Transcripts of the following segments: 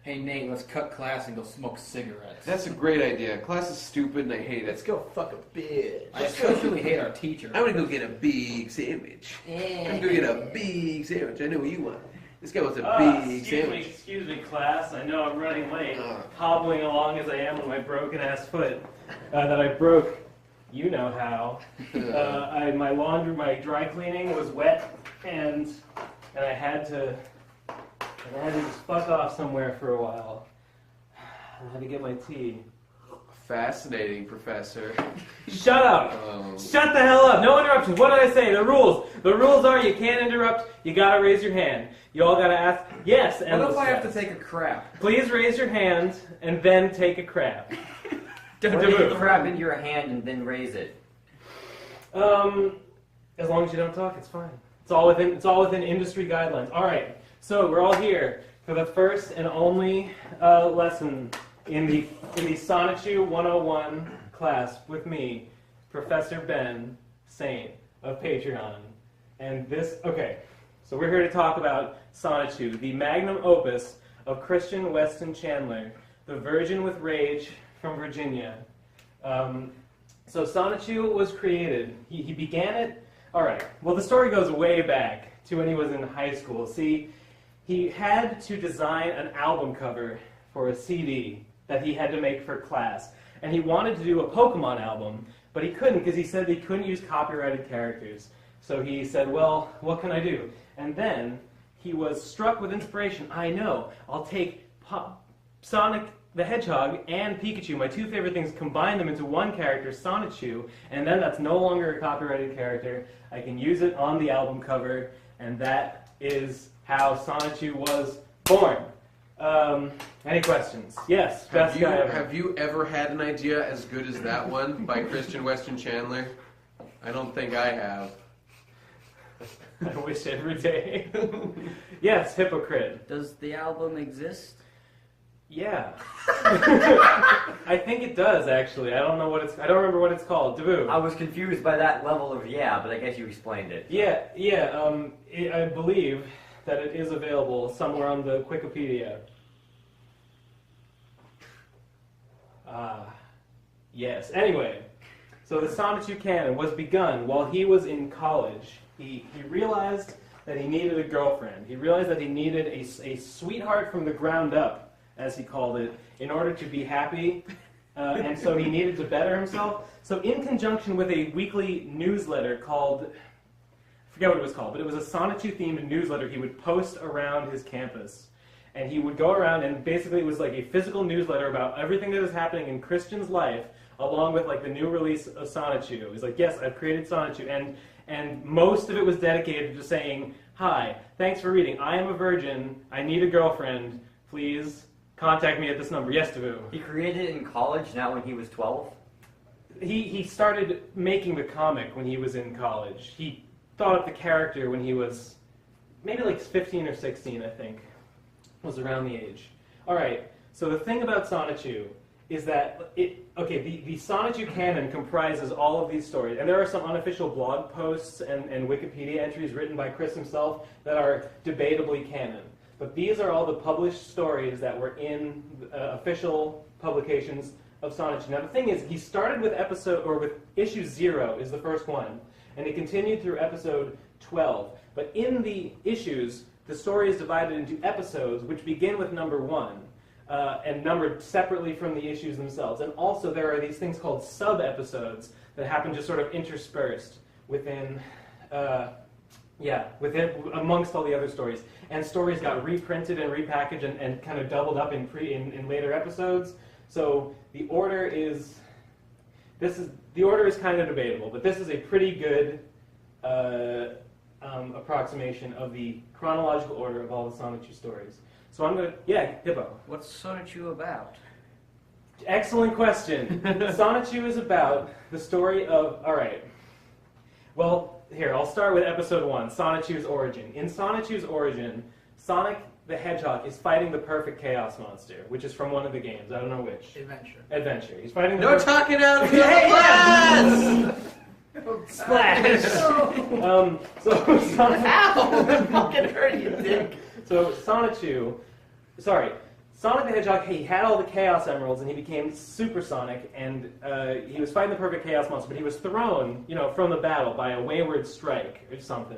Hey Nate, let's cut class and go smoke cigarettes. That's a great idea. Class is stupid and I hate Let's it. go fuck a bitch. I especially hate our teacher. I'm gonna go get a big sandwich. I'm gonna go get a big sandwich. I know what you want. This guy wants a big sandwich. Excuse me, class. I know I'm running late. Hobbling along as I am with my broken-ass foot that I broke. You know how. My dry cleaning was wet, and I had to just fuck off somewhere for a while. I had to get my tea. Fascinating, Professor. Shut up! Shut the hell up! No interruptions. What did I say? The rules. The rules are you can't interrupt. You gotta raise your hand. You all gotta ask yes. What if I have to take a crap? Please raise your hand and then take a crap. Or take a crap into your hand and then raise it. As long as you don't talk, it's fine. It's all within industry guidelines. All right. So we're all here for the first and only lesson in the Sonichu 101 class with me, Professor Ben Saint of Patreon. And so we're here to talk about Sonichu, the magnum opus of Christian Weston Chandler, the virgin with rage from Virginia. So Sonichu was created. He began it. All right. Well, the story goes way back to when he was in high school. See, he had to design an album cover for a CD that he had to make for class. And he wanted to do a Pokemon album, but he couldn't because he said he couldn't use copyrighted characters. So he said, well, what can I do? And then he was struck with inspiration. I know, I'll take Sonic the Hedgehog and Pikachu, my two favorite things, combine them into one character, Sonichu, and then that's no longer a copyrighted character. I can use it on the album cover, and that is how Sonichu was born. Any questions? Yes, best guy ever. Have you ever had an idea as good as that one by Christian Weston Chandler? I don't think I have. I wish every day. Yes, hypocrite. Does the album exist? Yeah. I think it does, actually. I don't remember what it's called. Taboo. I was confused by that level of but I guess you explained it. Yeah. I believe that it is available somewhere on the Wikipedia. Yes. Anyway, so the Sonichu canon was begun while he was in college. He realized that he needed a girlfriend. He realized that he needed a sweetheart from the ground up, as he called it, in order to be happy, and so he needed to better himself. So in conjunction with a weekly newsletter called, I forget what it was called, but it was a Sonichu-themed newsletter he would post around his campus. And he would go around, and basically it was like a physical newsletter about everything that was happening in Christian's life, along with like the new release of Sonichu. It was like, yes, I've created Sonichu, and most of it was dedicated to saying, hi, thanks for reading. I am a virgin. I need a girlfriend. Please contact me at this number. Yes, Taboo. He created it in college, not when he was 12? He started making the comic when he was in college. He thought up the character when he was maybe like 15 or 16, I think. Was around the age. All right, so the thing about Sonichu is that the Sonichu canon comprises all of these stories, and there are some unofficial blog posts and Wikipedia entries written by Chris himself that are debatably canon. But these are all the published stories that were in official publications of Sonichu. Now the thing is, he started with issue 0 is the first one, and it continued through episode 12. But in the issues, the story is divided into episodes, which begin with number 1. And numbered separately from the issues themselves. And also there are these things called sub-episodes that happen just sort of interspersed within amongst all the other stories. And stories got reprinted and repackaged and kind of doubled up in later episodes. So the order is kind of debatable, but this is a pretty good approximation of the chronological order of all the Sonichu stories. So I'm going to, Hippo. What's Sonichu about? Excellent question. Sonichu is about the story of, here, I'll start with episode 1, Sonichu's origin. In Sonichu's origin, Sonic the Hedgehog is fighting the perfect chaos monster, which is from one of the games. I don't know which. Adventure. He's fighting the talking out of the class! Splash! So Sonic... Ow! That fucking hurt you, dick! So Sonic the Hedgehog, he had all the Chaos Emeralds, and he became supersonic, and he was fighting the perfect Chaos Monster, but he was thrown, from the battle by a wayward strike or something.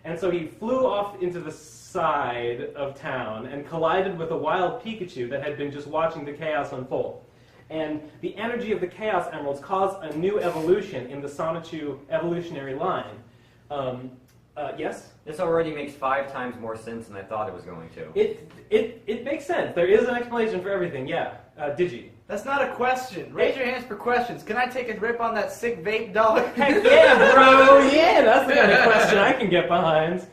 And so he flew off into the side of town and collided with a wild Pikachu that had been just watching the chaos unfold. And the energy of the Chaos Emeralds caused a new evolution in the Sonichu evolutionary line. Yes? This already makes 5 times more sense than I thought it was going to. It makes sense. There is an explanation for everything, yeah. Digi. That's not a question. Raise your hands for questions. Can I take a rip on that sick vape dog? Heck yeah, bro! Yeah, that's the kind of question I can get behind.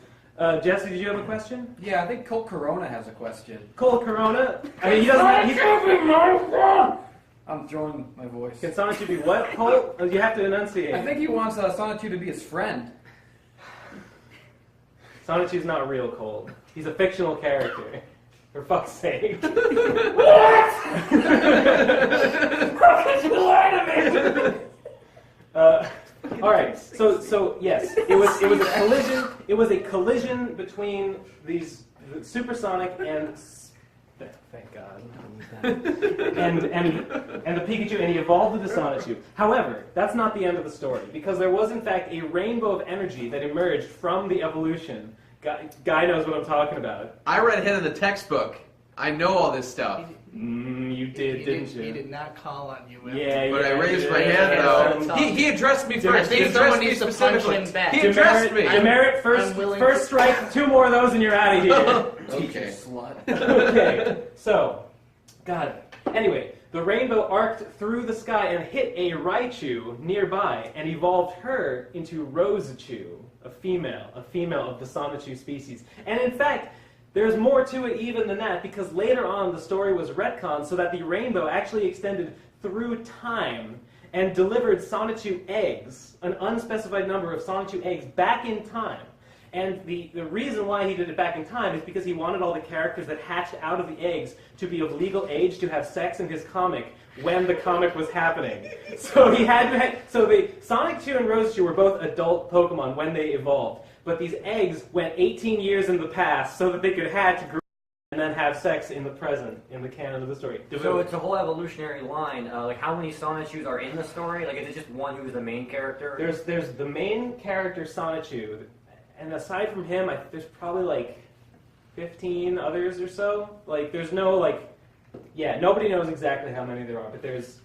Jesse, did you have a question? Yeah, I think Colt Corona has a question. Cole Corona? I mean, he doesn't. I'm throwing my voice. Can Sonichu be what, Cole? You have to enunciate. I think he wants Sonichu to be his friend. Sonichu's not real, Cole. He's a fictional character. For fuck's sake. What? How could you lie to me? All right. So yes, it was a collision. It was a collision between these supersonic and thank God. and the Pikachu, and he evolved into Sonichu. However, that's not the end of the story, because there was in fact a rainbow of energy that emerged from the evolution. Guy knows what I'm talking about. I read ahead of the textbook. I know all this stuff. You did, didn't you? He did not call on you. Yeah, But yeah, I raised my yeah, hand, though. yeah. He addressed me I first. think He addressed someone me needs to punch specifically. him back. He addressed me. Demerit, first strike, 2 more of those and you're out of here. Teacher Okay. slut. Okay, so, God. Anyway, the rainbow arced through the sky and hit a Raichu nearby and evolved her into Rosachu, a female of the Sonichu species. And in fact, there's more to it even than that, because later on the story was retconned so that the rainbow actually extended through time and delivered Sonichu eggs, an unspecified number of Sonichu eggs, back in time. And the reason why he did it back in time is because he wanted all the characters that hatched out of the eggs to be of legal age to have sex in his comic when the comic was happening. So he had to so the Sonichu and Rosachu were both adult Pokemon when they evolved. But these eggs went 18 years in the past so that they could hatch, grow, and then have sex in the present, in the canon of the story. So it's a whole evolutionary line. Like, how many Sonichus are in the story? Like, is it just one who's the main character? There's the main character Sonichu, and aside from him, there's probably like 15 others or so. Like, there's no nobody knows exactly how many there are, but there's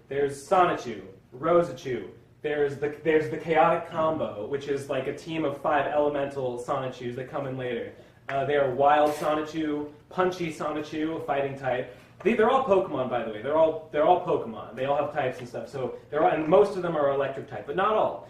Sonichu, Rosachu. There's the Chaotic Combo, which is like a team of 5 elemental Sonichus that come in later. They are Wild Sonichu, Punchy Sonichu, a fighting type. They're all Pokemon, by the way. They're all Pokemon. They all have types and stuff. So and most of them are Electric type, but not all.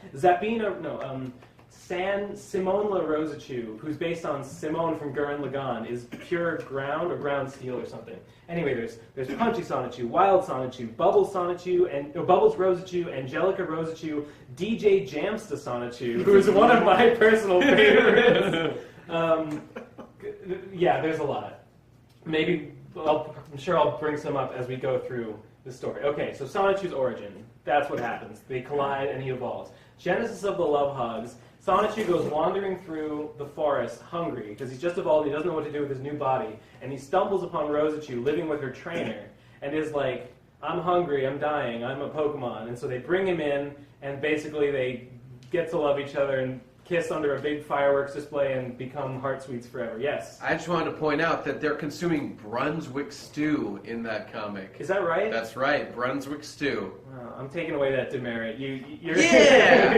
Simonla Rosachu, who's based on Simone from Gurren Lagann, is pure ground or ground steel or something. Anyway, there's Punchy Sonichu, Wild Sonichu, Bubbles Rosachu, Angelica Rosachu, DJ Jamsta Sonichu, who is one of my personal favorites. Yeah, there's a lot. Maybe I'm sure I'll bring some up as we go through the story. Okay, so Sonichu's origin. That's what happens. They collide and he evolves. Genesis of the Love Hugs. Sonichu goes wandering through the forest hungry because he's just evolved. He doesn't know what to do with his new body. And he stumbles upon Rosachu living with her trainer and is like, I'm hungry, I'm dying, I'm a Pokemon. And so they bring him in and basically they get to love each other and kiss under a big fireworks display and become heart sweets forever. Yes? I just wanted to point out that they're consuming Brunswick stew in that comic. Is that right? That's right, Brunswick stew. Wow, I'm taking away that demerit. You're Yeah!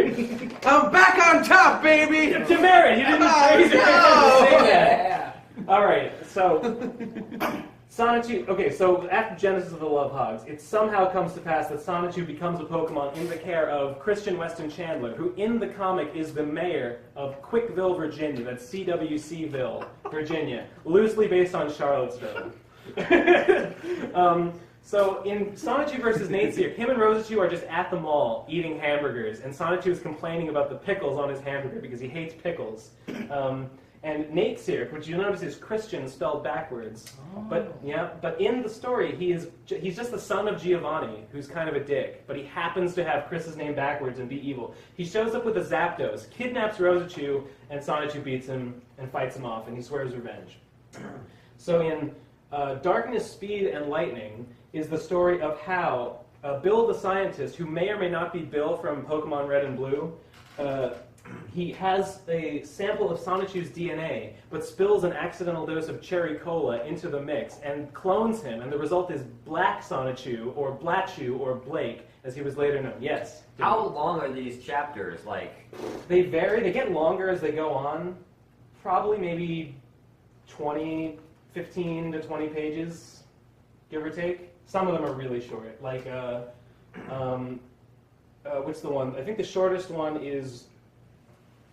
I'm back on top, baby! Demerit! You didn't raise your hand to say that. All right, so Sonichu. Okay, so after Genesis of the Love Hogs, it somehow comes to pass that Sonichu becomes a Pokemon in the care of Christian Weston Chandler, who in the comic is the mayor of Quickville, Virginia. That's CWCville, Virginia, loosely based on Charlottesville. So in Sonichu versus Nateseer, him and Rosachu are just at the mall eating hamburgers, and Sonichu is complaining about the pickles on his hamburger because he hates pickles. And Nateseer, which you notice is Christian spelled backwards, but in the story he's just the son of Giovanni, who's kind of a dick, but he happens to have Chris's name backwards and be evil. He shows up with a Zapdos, kidnaps Rosachu, and Sonichu beats him and fights him off, and he swears revenge. So in Darkness, Speed, and Lightning is the story of how Bill the scientist, who may or may not be Bill from Pokemon Red and Blue, he has a sample of Sonichu's DNA, but spills an accidental dose of cherry cola into the mix and clones him, and the result is Black Sonichu, or Blatchu, or Blake, as he was later known. Yes? How long are these chapters? Like, They vary. They get longer as they go on. Probably maybe 15 to 20 pages, give or take. Some of them are really short. Like, what's the one? I think the shortest one is,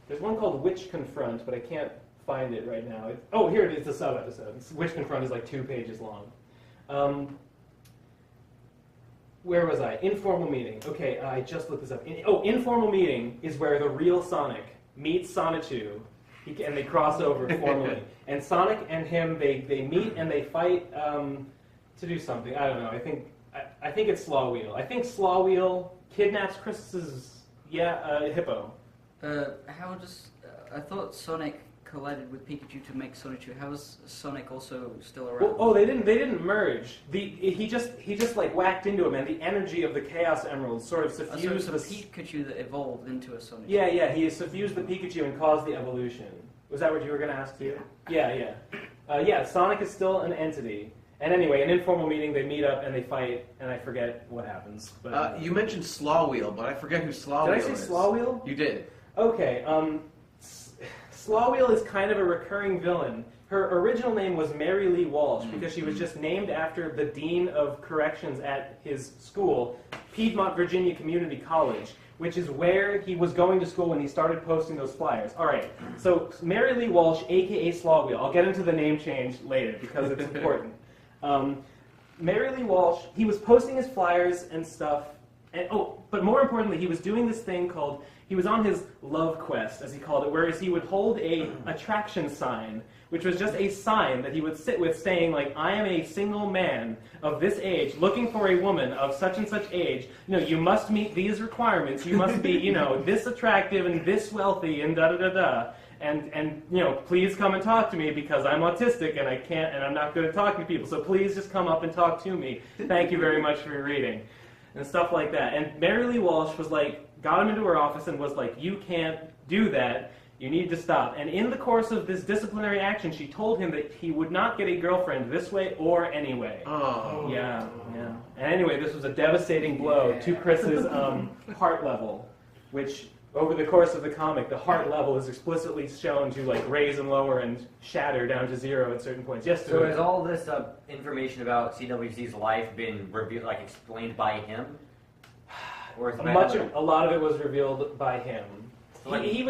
there's one called Witch Confront, but I can't find it right now. Here it is, the sub-episode. Witch Confront is like 2 pages long. Where was I? Informal Meeting. Okay, I just looked this up. Informal Meeting is where the real Sonic meets Sonichu, and they cross over formally. And Sonic and him, they meet and they fight to do something. I don't know. I think it's Slaw Wheel. I think Slaw Wheel kidnaps Chris's hippo. How does... I thought Sonic collided with Pikachu to make Sonichu. How is Sonic also still around? Well, they didn't merge. He just like whacked into him, and the energy of the Chaos Emeralds sort of suffused so it's a Pikachu that evolved into a Sonic. Yeah, he suffused the Pikachu and caused the evolution. Was that what you were going to ask too? Yeah. Sonic is still an entity. And anyway, an informal meeting, they meet up and they fight, and I forget what happens. But You mentioned Slaw Wheel, but I forget who Slaw Wheel is. did I say Slaw Wheel? You did. Okay, Slaw Wheel is kind of a recurring villain. Her original name was Mary Lee Walsh because she was just named after the Dean of Corrections at his school, Piedmont, Virginia Community College, which is where he was going to school when he started posting those flyers. All right, so Mary Lee Walsh, a.k.a. Slaw Wheel. I'll get into the name change later because it's important. Mary Lee Walsh, he was posting his flyers and stuff, and but more importantly, he was doing this thing called, he was on his love quest, as he called it, whereas he would hold a attraction sign, which was just a sign that he would sit with saying, like, I am a single man of this age, looking for a woman of such and such age. You must meet these requirements. You must be, this attractive and this wealthy and da-da-da-da. And please come and talk to me because I'm autistic and I can't, and I'm not good at talking to people. So please just come up and talk to me. Thank you very much for your reading. And stuff like that. And Mary Lee Walsh was like, got him into her office and was like, you can't do that. You need to stop. And in the course of this disciplinary action, she told him that he would not get a girlfriend this way or anyway. Oh. Yeah. And anyway, this was a devastating blow to Chris's heart level, which over the course of the comic, the heart level is explicitly shown to like raise and lower and shatter down to 0 at certain points. Yes. So has all this information about CWC's life been revealed, like explained by him, or is a lot of it was revealed by him. So like, He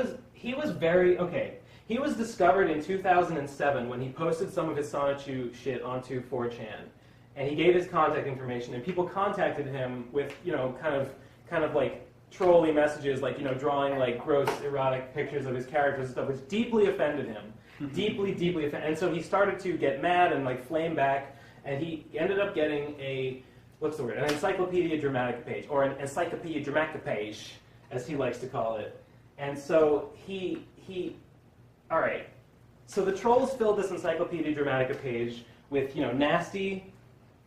was very okay. He was discovered in 2007 when he posted some of his Sonichu shit onto 4chan, and he gave his contact information, and people contacted him with kind of like trolly messages, like drawing like gross erotic pictures of his characters and stuff, which deeply offended him, deeply offended. And so he started to get mad and like flame back, and he ended up getting an Encyclopedia Dramatica page, or an Encyclopedia Dramatica page, as he likes to call it. And so all right. So the trolls filled this Encyclopedia Dramatica page with nasty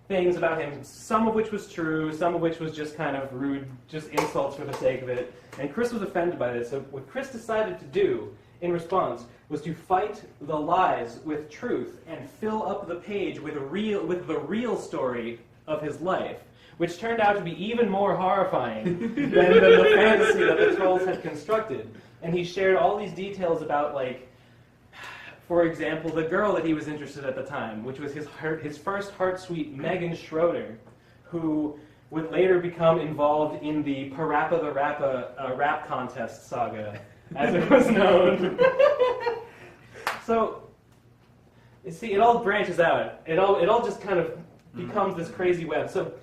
things about him, some of which was true, some of which was just kind of rude, just insults for the sake of it. And Chris was offended by this. So what Chris decided to do in response was to fight the lies with truth and fill up the page with the real story of his life, which turned out to be even more horrifying than the fantasy that the trolls had constructed. And he shared all these details about, like, for example, the girl that he was interested at the time, which was his first heart-sweet Megan Schroeder, who would later become involved in the Parappa the Rappa rap contest saga, as it was known. So, you see, it all branches out. It all just kind of becomes this crazy web. So,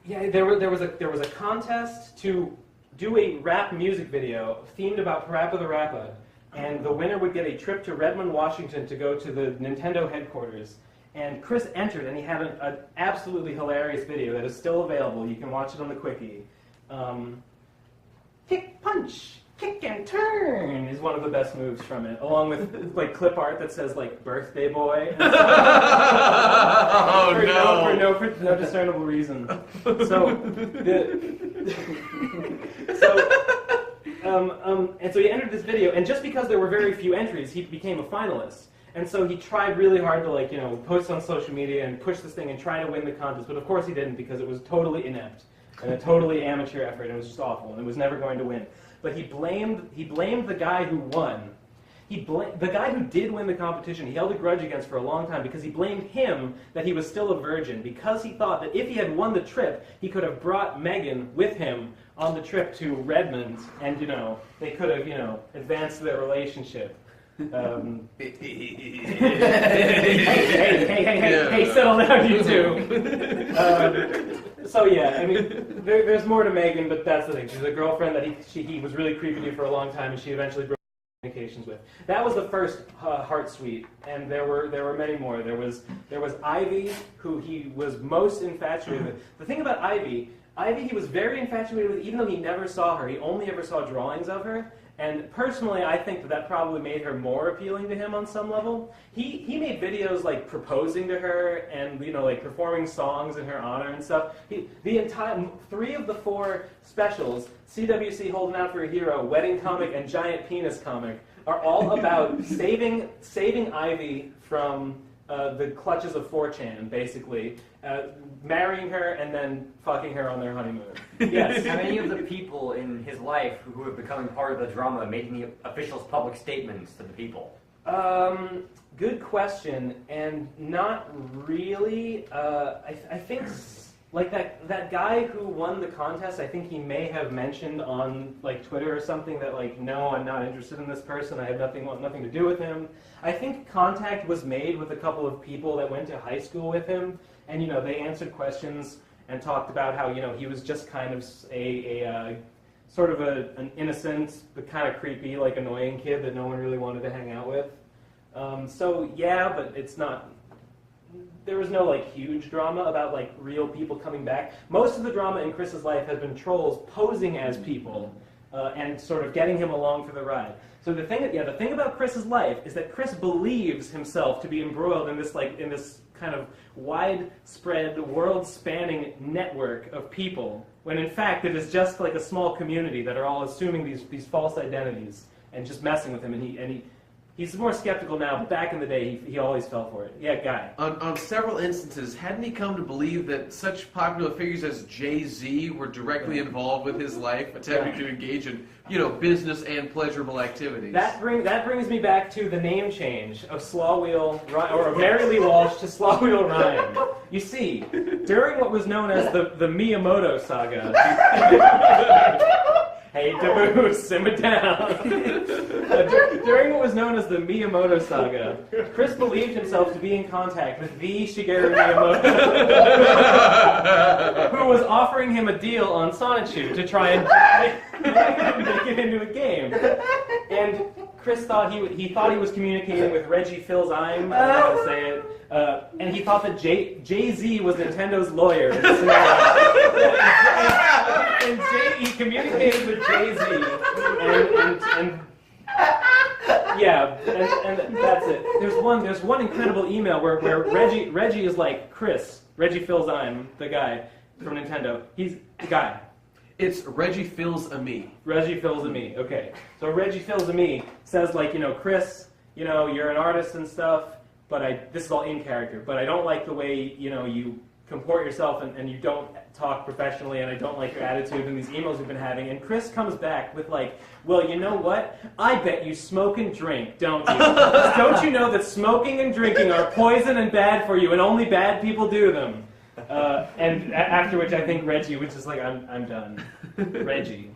there was a contest to do a rap music video themed about Parappa the Rappa, and the winner would get a trip to Redmond, Washington to go to the Nintendo headquarters. And Chris entered, and he had an absolutely hilarious video that is still available. You can watch it on the Quickie. Kick, punch! kick and turn is one of the best moves from it, along with like clip art that says like birthday boy. And for no discernible reason. And so he entered this video, and just because there were very few entries, he became a finalist. And so he tried really hard to post on social media and push this thing and try to win the contest, but of course he didn't because it was totally inept and a totally amateur effort, and it was just awful, and it was never going to win. But he blamed the guy who won. The guy who did win the competition, he held a grudge against for a long time because he blamed him that he was still a virgin, because he thought that if he had won the trip, he could have brought Megan with him on the trip to Redmond, and they could have advanced their relationship. Hey, settle down, you two. So yeah, I mean, there's more to Megan, but that's the thing. She's a girlfriend that he was really creepy to for a long time, and she eventually broke communications with. That was the first heart suite, and there were many more. There was Ivy, who he was most infatuated with. The thing about Ivy he was very infatuated with, even though he never saw her. He only ever saw drawings of her. And personally, I think that probably made her more appealing to him on some level. He made videos like proposing to her and like performing songs in her honor and stuff. The entire 3 of the 4 specials, CWC Holding Out for a Hero, Wedding Comic, and Giant Penis Comic, are all about saving Ivy from the clutches of 4chan, basically. Marrying her and then fucking her on their honeymoon. Yes. How many of the people in his life who have become part of the drama making the official's public statements to the people? Good question, and not really. I think like that guy who won the contest, I think he may have mentioned on like Twitter or something that like, no, I'm not interested in this person. I have nothing to do with him. I think contact was made with a couple of people that went to high school with him, and they answered questions and talked about how he was just kind of a sort of an innocent but kind of creepy, like annoying kid that no one really wanted to hang out with. So yeah, but it's not. There was no like huge drama about like real people coming back. Most of the drama in Chris's life has been trolls posing as people and sort of getting him along for the ride. So the thing about Chris's life is that Chris believes himself to be embroiled in this kind of widespread, world-spanning network of people, when in fact it is just like a small community that are all assuming these false identities and just messing with him. And he's more skeptical now, but back in the day he always fell for it. Yeah, Guy. On several instances, hadn't he come to believe that such popular figures as Jay-Z were directly involved with his life, attempting to engage in business and pleasurable activities? That brings me back to the name change of Slawwheel or Mary Lee Walsh to Slawwheel Ryan. You see, during what was known as the Miyamoto saga. Hey, Taboo, simmer down. During what was known as the Miyamoto saga, Chris believed himself to be in contact with the Shigeru Miyamoto, who was offering him a deal on Sonichu to try and make it into a game. And Chris thought he was communicating with Reggie Fils-Aime, I don't know how to say it, and he thought that Jay-Z was Nintendo's lawyer. And he communicated with Jay-Z, and that's it. There's one incredible email where Reggie is like, Reggie Fils-Aime, the guy from Nintendo. He's the guy. It's Reggie Fils-Aime. Reggie Fils-Aime. Okay. So Reggie Fils-Aime says like, Chris, you're an artist and stuff, but this is all in character, but I don't like the way, you comport yourself and you don't talk professionally, and I don't like your attitude in these emails we've been having. And Chris comes back with like, well, you know what? I bet you smoke and drink, don't you? Don't you know that smoking and drinking are poison and bad for you, and only bad people do them? And after which I think Reggie was just like, I'm done. Reggie.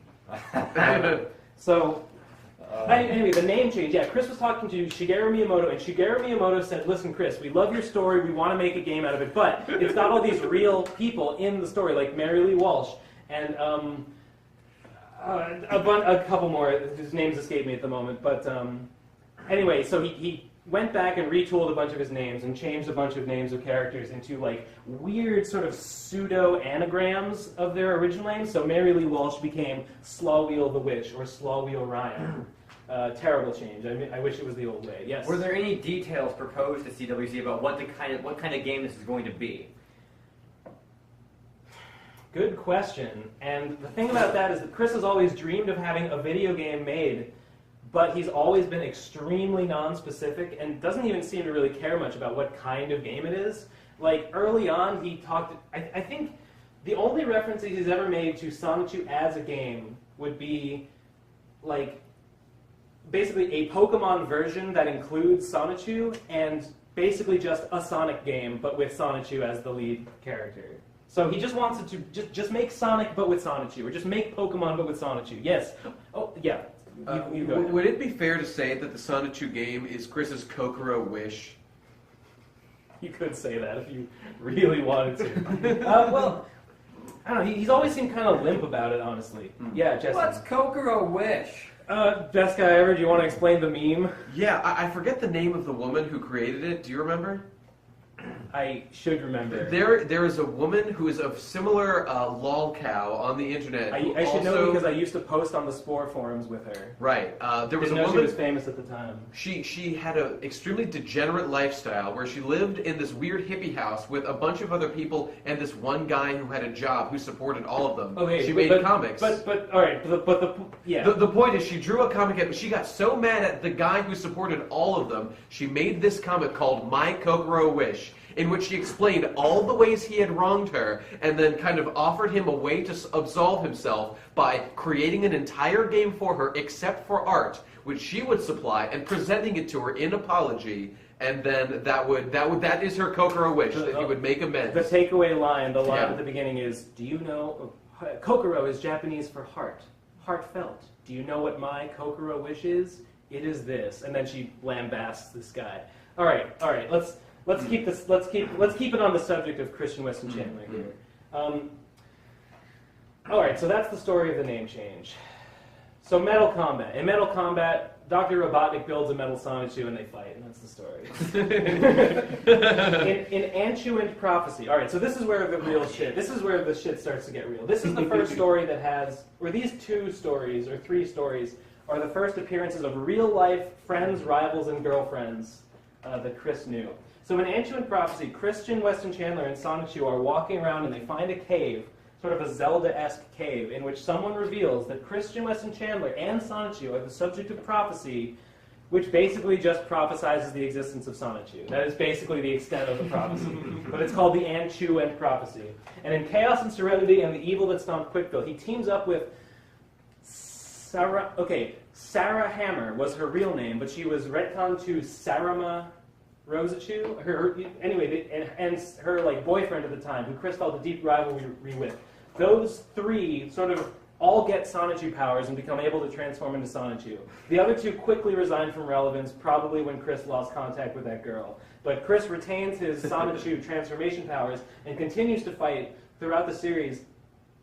Anyway, the name change. Yeah, Chris was talking to Shigeru Miyamoto, and Shigeru Miyamoto said, listen, Chris, we love your story, we want to make a game out of it, but it's got all these real people in the story, like Mary Lee Walsh, and a couple more whose names escape me at the moment, but anyway, so he went back and retooled a bunch of his names and changed a bunch of names of characters into like weird sort of pseudo anagrams of their original names. So Mary Lee Walsh became Slawwheel the Witch or Slawwheel Ryan. Terrible change. I wish it was the old way. Yes. Were there any details proposed to CWC about what kind of game this is going to be? Good question. And the thing about that is that Chris has always dreamed of having a video game made, but he's always been extremely non-specific and doesn't even seem to really care much about what kind of game it is. Like, early on, he talked... I think the only references he's ever made to Sonichu as a game would be, like, basically a Pokemon version that includes Sonichu and basically just a Sonic game, but with Sonichu as the lead character. So he just wants it to just make Sonic, but with Sonichu, or just make Pokemon, but with Sonichu. Yes. Oh, yeah. You go ahead. Would it be fair to say that the Sonichu game is Chris's Kokoro wish? You could say that if you really wanted to. Well, I don't know. He's always seemed kind of limp about it, honestly. Yeah, Jesse. What's Kokoro Wish? Best guy ever. Do you want to explain the meme? Yeah, I forget the name of the woman who created it. Do you remember? I should remember. There is a woman who is of similar lolcow on the internet. I should know because I used to post on the Spore forums with her. Right. There was Didn't a know woman. she was famous at the time. She had an extremely degenerate lifestyle where she lived in this weird hippie house with a bunch of other people and this one guy who had a job who supported all of them. Okay, she but, made comics. But all right. Yeah. The point is, she drew a comic, and she got so mad at the guy who supported all of them, she made this comic called My Kokoro Wish, in which she explained all the ways he had wronged her, and then kind of offered him a way to absolve himself by creating an entire game for her, except for art, which she would supply, and presenting it to her in apology. And then that is her Kokoro wish, that he would make amends. The takeaway line, the line Yeah. at the beginning is, do you know, Kokoro is Japanese for heart, heartfelt. Do you know what my Kokoro wish is? It is this. And then she lambasts this guy. All right, let's keep it on the subject of Christian Weston Chandler here. All right, so that's the story of the name change. So Metal Combat. In Metal Combat, Dr. Robotnik builds a metal Sonichu and they fight, and that's the story. in Antuant Prophecy. All right, so this is where the real shit. This is where the shit starts to get real. This is the first story that has, or these two stories or three stories are the first appearances of real-life friends, rivals, and girlfriends that Chris knew. So in Antuant Prophecy, Christian, Weston Chandler, and Sonichu are walking around and they find a cave, sort of a Zelda-esque cave, in which someone reveals that Christian, Weston Chandler, and Sonichu are the subject of prophecy, which basically just prophesizes the existence of Sonichu. That is basically the extent of the prophecy. But it's called the Antuant Prophecy. And in Chaos and Serenity and the Evil That Stomped Quickville, he teams up with Sarah... Okay, Sarah Hammer was her real name, but she was retconned to Sarama Rosachu. Anyway, and her like boyfriend at the time, who Chris felt a deep rivalry with. Those three sort of all get Sonichu powers and become able to transform into Sonichu. The other two quickly resign from relevance, probably when Chris lost contact with that girl. But Chris retains his Sonichu transformation powers and continues to fight throughout the series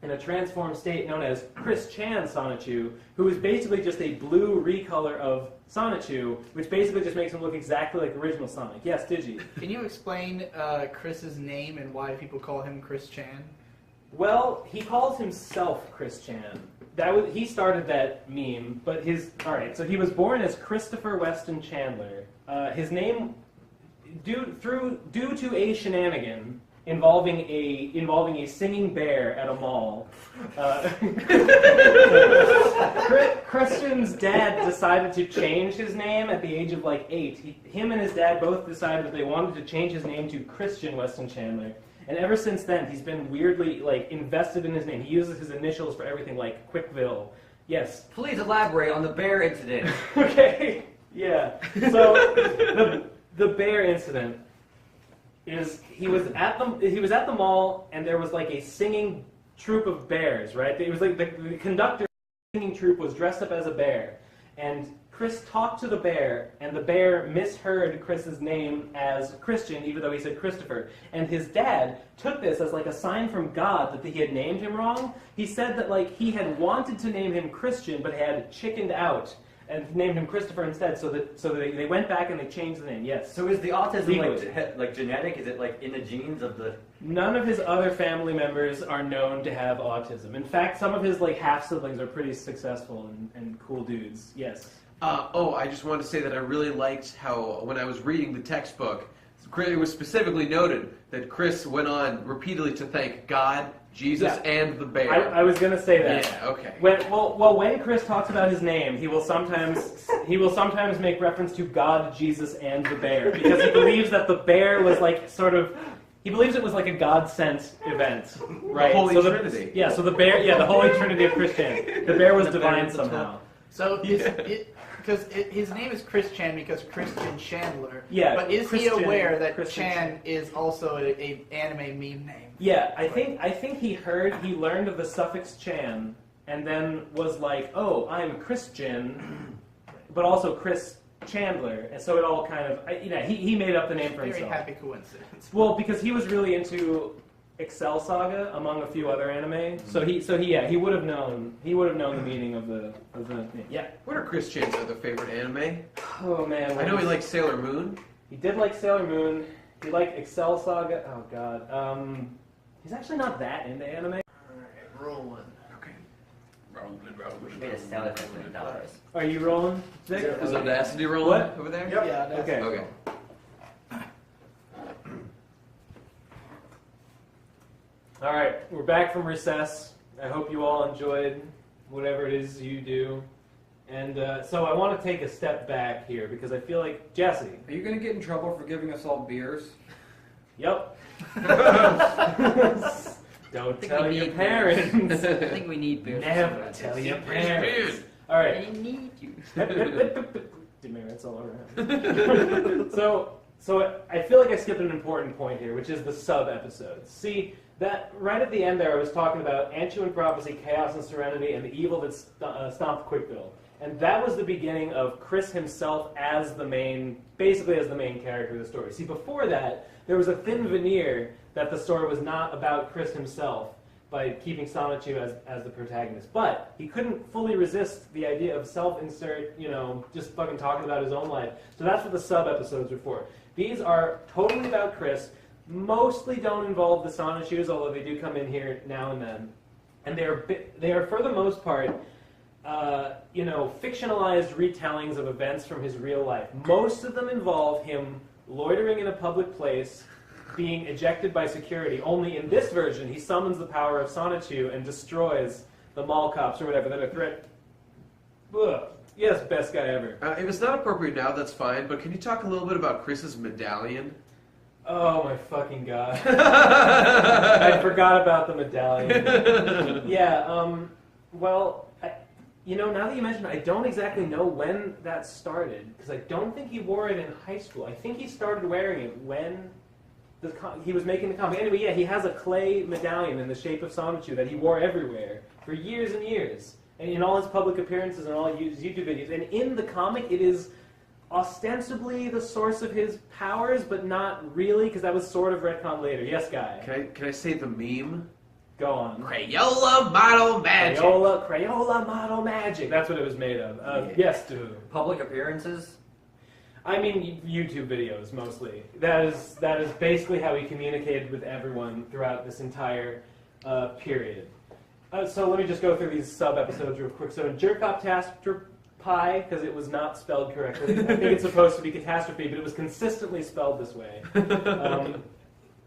in a transformed state known as Chris Chan Sonichu, who is basically just a blue recolor of Sonichu, which basically just makes him look exactly like original Sonic. Yes, Digi? Can you explain Chris's name and why people call him Chris Chan? Well, he calls himself Chris Chan. He started that meme, but so he was born as Christopher Weston Chandler. His name, due to a shenanigan involving a singing bear at a mall. Christian's dad decided to change his name at the age of like 8. Him and his dad both decided that they wanted to change his name to Christian Weston Chandler. And ever since then, he's been weirdly invested in his name. He uses his initials for everything, like Quickville. Yes. Please elaborate on the bear incident. Okay. Yeah. So the bear incident is he was at the mall and there was like a singing troupe of bears, right? It was like the conductor of the singing troupe was dressed up as a bear, and Chris talked to the bear, and the bear misheard Chris's name as Christian, even though he said Christopher. And his dad took this as like a sign from God that he had named him wrong. He said that he had wanted to name him Christian, but had chickened out and named him Christopher instead. So they went back and they changed the name. Yes. So is the autism Legally. like genetic? Is it like in the genes of the? None of his other family members are known to have autism. In fact, some of his like half siblings are pretty successful and cool dudes. Yes. I just wanted to say that I really liked how when I was reading the textbook, it was specifically noted that Chris went on repeatedly to thank God, Jesus, and the bear. I was gonna say that. Yeah. Okay. When Chris talks about his name, he will sometimes make reference to God, Jesus, and the bear because he believes that the bear was like sort of. He believes it was like a God-sent event, right? The Holy so Trinity. So the bear, the Holy Trinity of Christianity. The bear was divine somehow. So his name is Chris Chan because Christian Chandler. Yeah, But is he Christian- aware that Christian Chan is also a anime meme name? Yeah, I think he learned of the suffix Chan, and then was like, oh, I'm Christian, but also Chris Chandler, and so it all kind of, he made up the name for Very himself. happy coincidence. Well, because he was really into Excel Saga among a few other anime, so he would have known the meaning of the name. Yeah. What are Chris Chan's other favorite anime? Oh man, I know he likes Sailor Moon. He did like Sailor Moon. He liked Excel Saga. Oh god. He's actually not that into anime. Alright, rolling. Okay. We made a sound effect when it dies. Are you rolling? Vic? Is Audacity rolling What? over there? Yep. Yeah, that's Okay. Okay. All right, we're back from recess. I hope you all enjoyed whatever it is you do. And so I want to take a step back here because I feel like, Jesse. Are you going to get in trouble for giving us all beers? Yep. Don't think tell we your need parents. I think we need beers. Never tell your Beers. parents. All right. I need you. Demerits all around. So I feel like I skipped an important point here, which is the sub-episodes. See, that right at the end there I was talking about Anchu and Prophecy, Chaos and Serenity, and the evil that stomped Quickbill. And that was the beginning of Chris himself as basically as the main character of the story. See, before that, there was a thin veneer that the story was not about Chris himself by keeping Sonichu as the protagonist. But he couldn't fully resist the idea of self-insert, just fucking talking about his own life. So that's what the sub-episodes are for. These are totally about Chris, mostly don't involve the Sonichus, although they do come in here now and then. And they are for the most part, fictionalized retellings of events from his real life. Most of them involve him loitering in a public place, being ejected by security. Only in this version, he summons the power of Sonichu and destroys the mall cops or whatever that are threat. Ugh. Yes, best guy ever. If it's not appropriate now, that's fine, but can you talk a little bit about Chris's medallion? Oh my fucking god. I forgot about the medallion. Yeah, well, now that you mention it, I don't exactly know when that started, because I don't think he wore it in high school. I think he started wearing it when he was making the comic. Anyway, yeah, he has a clay medallion in the shape of Sonichu that he wore everywhere for years and years. And in all his public appearances and all his YouTube videos. And in the comic, it is ostensibly the source of his powers, but not really, because that was sort of retconned later. Yes, Guy? Can I say the meme? Go on. Crayola model magic. Crayola model magic. That's what it was made of. Yes, dude. Public appearances? I mean, YouTube videos, mostly. That is basically how he communicated with everyone throughout this entire period. So let me just go through these sub-episodes real quick. So in Jerkoptastrophe, because it was not spelled correctly. I think it's supposed to be catastrophe, but it was consistently spelled this way.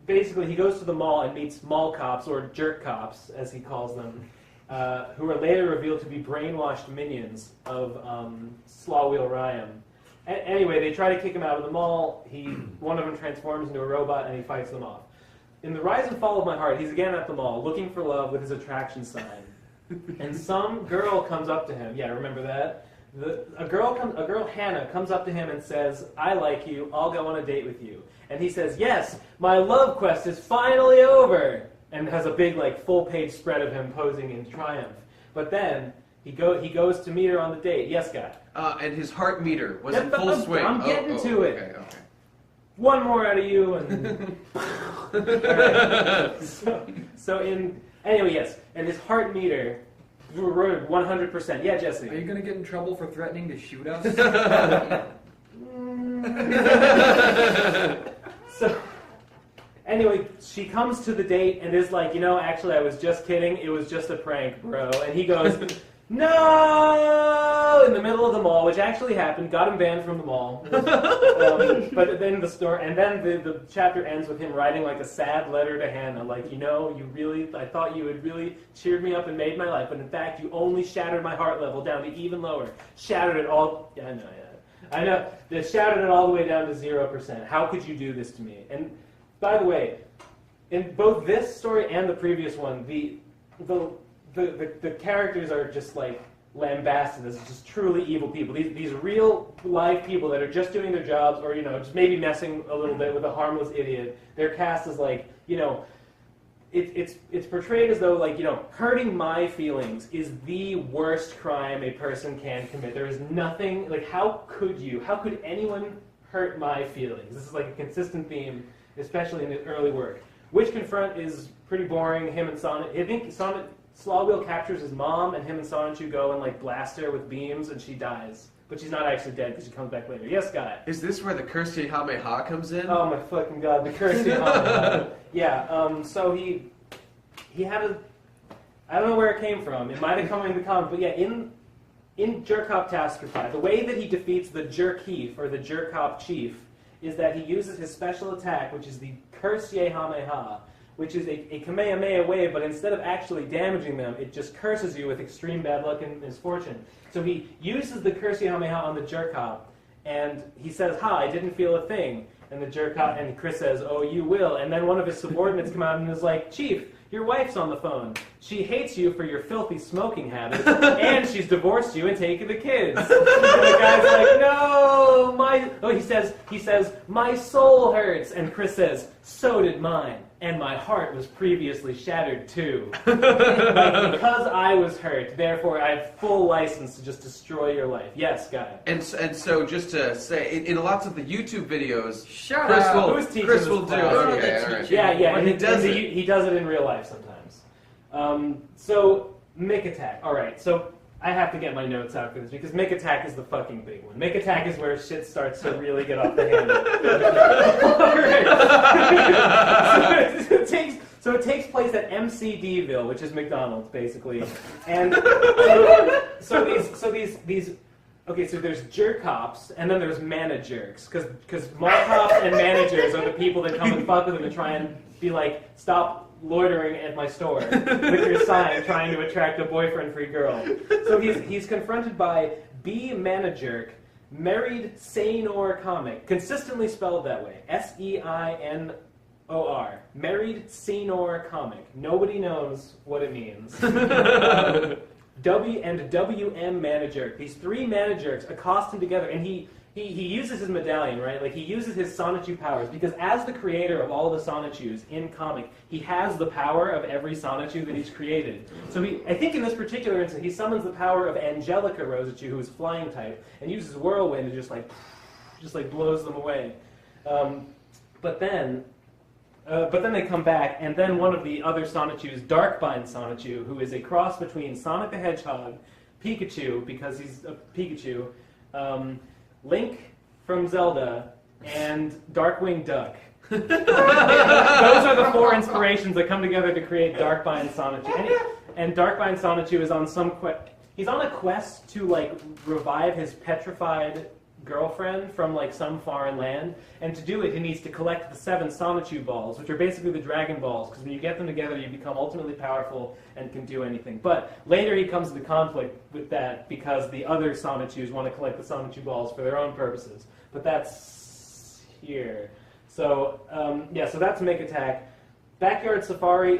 Basically, he goes to the mall and meets mall cops, or jerk cops, as he calls them, who are later revealed to be brainwashed minions of Slawwheel Ryan. Anyway, they try to kick him out of the mall. One of them transforms into a robot, and he fights them off. In The Rise and Fall of My Heart, he's again at the mall, looking for love with his attraction sign. And some girl comes up to him. Yeah, remember that? A girl, Hannah, comes up to him and says, "I like you, I'll go on a date with you." And he says, "Yes, my love quest is finally over!" And has a big, full-page spread of him posing in triumph. But then, he goes to meet her on the date. Yes, Guy? And his heart meter was in full swing. I'm getting to it. Okay. One more out of you, and... Right. Anyway, yes. And his heart meter 100%. Yeah, Jesse. Are you gonna get in trouble for threatening to shoot us? So, anyway, she comes to the date and is like, actually, I was just kidding. It was just a prank, bro. And he goes, no! In the middle of the mall, which actually happened. Got him banned from the mall. But then the chapter ends with him writing like a sad letter to Hannah, like, I thought you had really cheered me up and made my life, but in fact, you only shattered my heart level down to even lower. Shattered it all. Yeah, I know. They shattered it all the way down to 0%. How could you do this to me? And by the way, in both this story and the previous one, the characters are just like lambasted as just truly evil people. These real live people that are just doing their jobs, or just maybe messing a little bit with a harmless idiot. They're cast as like it's portrayed as though like hurting my feelings is the worst crime a person can commit. There is nothing like how could anyone hurt my feelings? This is like a consistent theme, especially in the early work. Witch Confront is pretty boring. Him and Sonic. I think Slawwheel captures his mom, and him and Sonichu go and like blast her with beams, and she dies. But she's not actually dead because she comes back later. Yes, Guy. Is this where the Kursehameha comes in? Oh my fucking god, the Kursehameha. Yeah. So he had I don't know where it came from. It might have come in the comic, but yeah, in Jerkop Task 5, the way that he defeats the Jerkeef or the Jerkop Chief is that he uses his special attack, which is the Kursehameha, which is a Kamehameha wave, but instead of actually damaging them, it just curses you with extreme bad luck and misfortune. So he uses the Kursehameha on the Jerkop, and he says, "Ha, I didn't feel a thing." And the Jerkop, and Chris says, "Oh, you will." And then one of his subordinates come out and is like, "Chief, your wife's on the phone. She hates you for your filthy smoking habits, and she's divorced you and taken the kids." And the guy's like, "No, he says, "My soul hurts." And Chris says, "So did mine. And my heart was previously shattered too." Like, because I was hurt, therefore I have full license to just destroy your life. Yes, Guy. And so just to say, in lots of the YouTube videos, Shut Chris up. Who's teaching Chris this will do. class? Okay, all right. Yeah. When he does it. He does it in real life sometimes. So Mick Attack. All right. So I have to get my notes out for this because Mick Attack is the fucking big one. Mick Attack is where shit starts to really get off the handle. So it takes place at MCDville, which is McDonald's, basically. And so there's jerk-cops, and then there's mana-jerks, because mall cops and managers are the people that come and fuck with them and try and be like, "Stop loitering at my store with your sign trying to attract a boyfriend-free girl." So he's confronted by B. Manajerk, married Seinor comic, consistently spelled that way, Seinor, married Seinor comic. Nobody knows what it means. W and WM Manajerk. These three Manajerks accost him together, and he uses his medallion, right? Like, he uses his Sonichu powers, because as the creator of all the Sonichus in comic, he has the power of every Sonichu that he's created. So I think in this particular instance, he summons the power of Angelica Rosachu, who is flying type, and uses Whirlwind to just blows them away. But then they come back, and then one of the other Sonichus, Darkbind Sonichu, who is a cross between Sonic the Hedgehog, Pikachu, because he's a Pikachu, Link from Zelda, and Darkwing Duck. Those are the four inspirations that come together to create Darkbind Sonichu. And Darkbind Sonichu is on he's on a quest to like revive his petrified girlfriend from like some foreign land, and to do it he needs to collect the 7 Sonichu balls, which are basically the Dragon Balls, because when you get them together you become ultimately powerful and can do anything. But later he comes into conflict with that because the other Sonichus want to collect the Sonichu balls for their own purposes. But that's here. So so that's Make Attack. Backyard Safari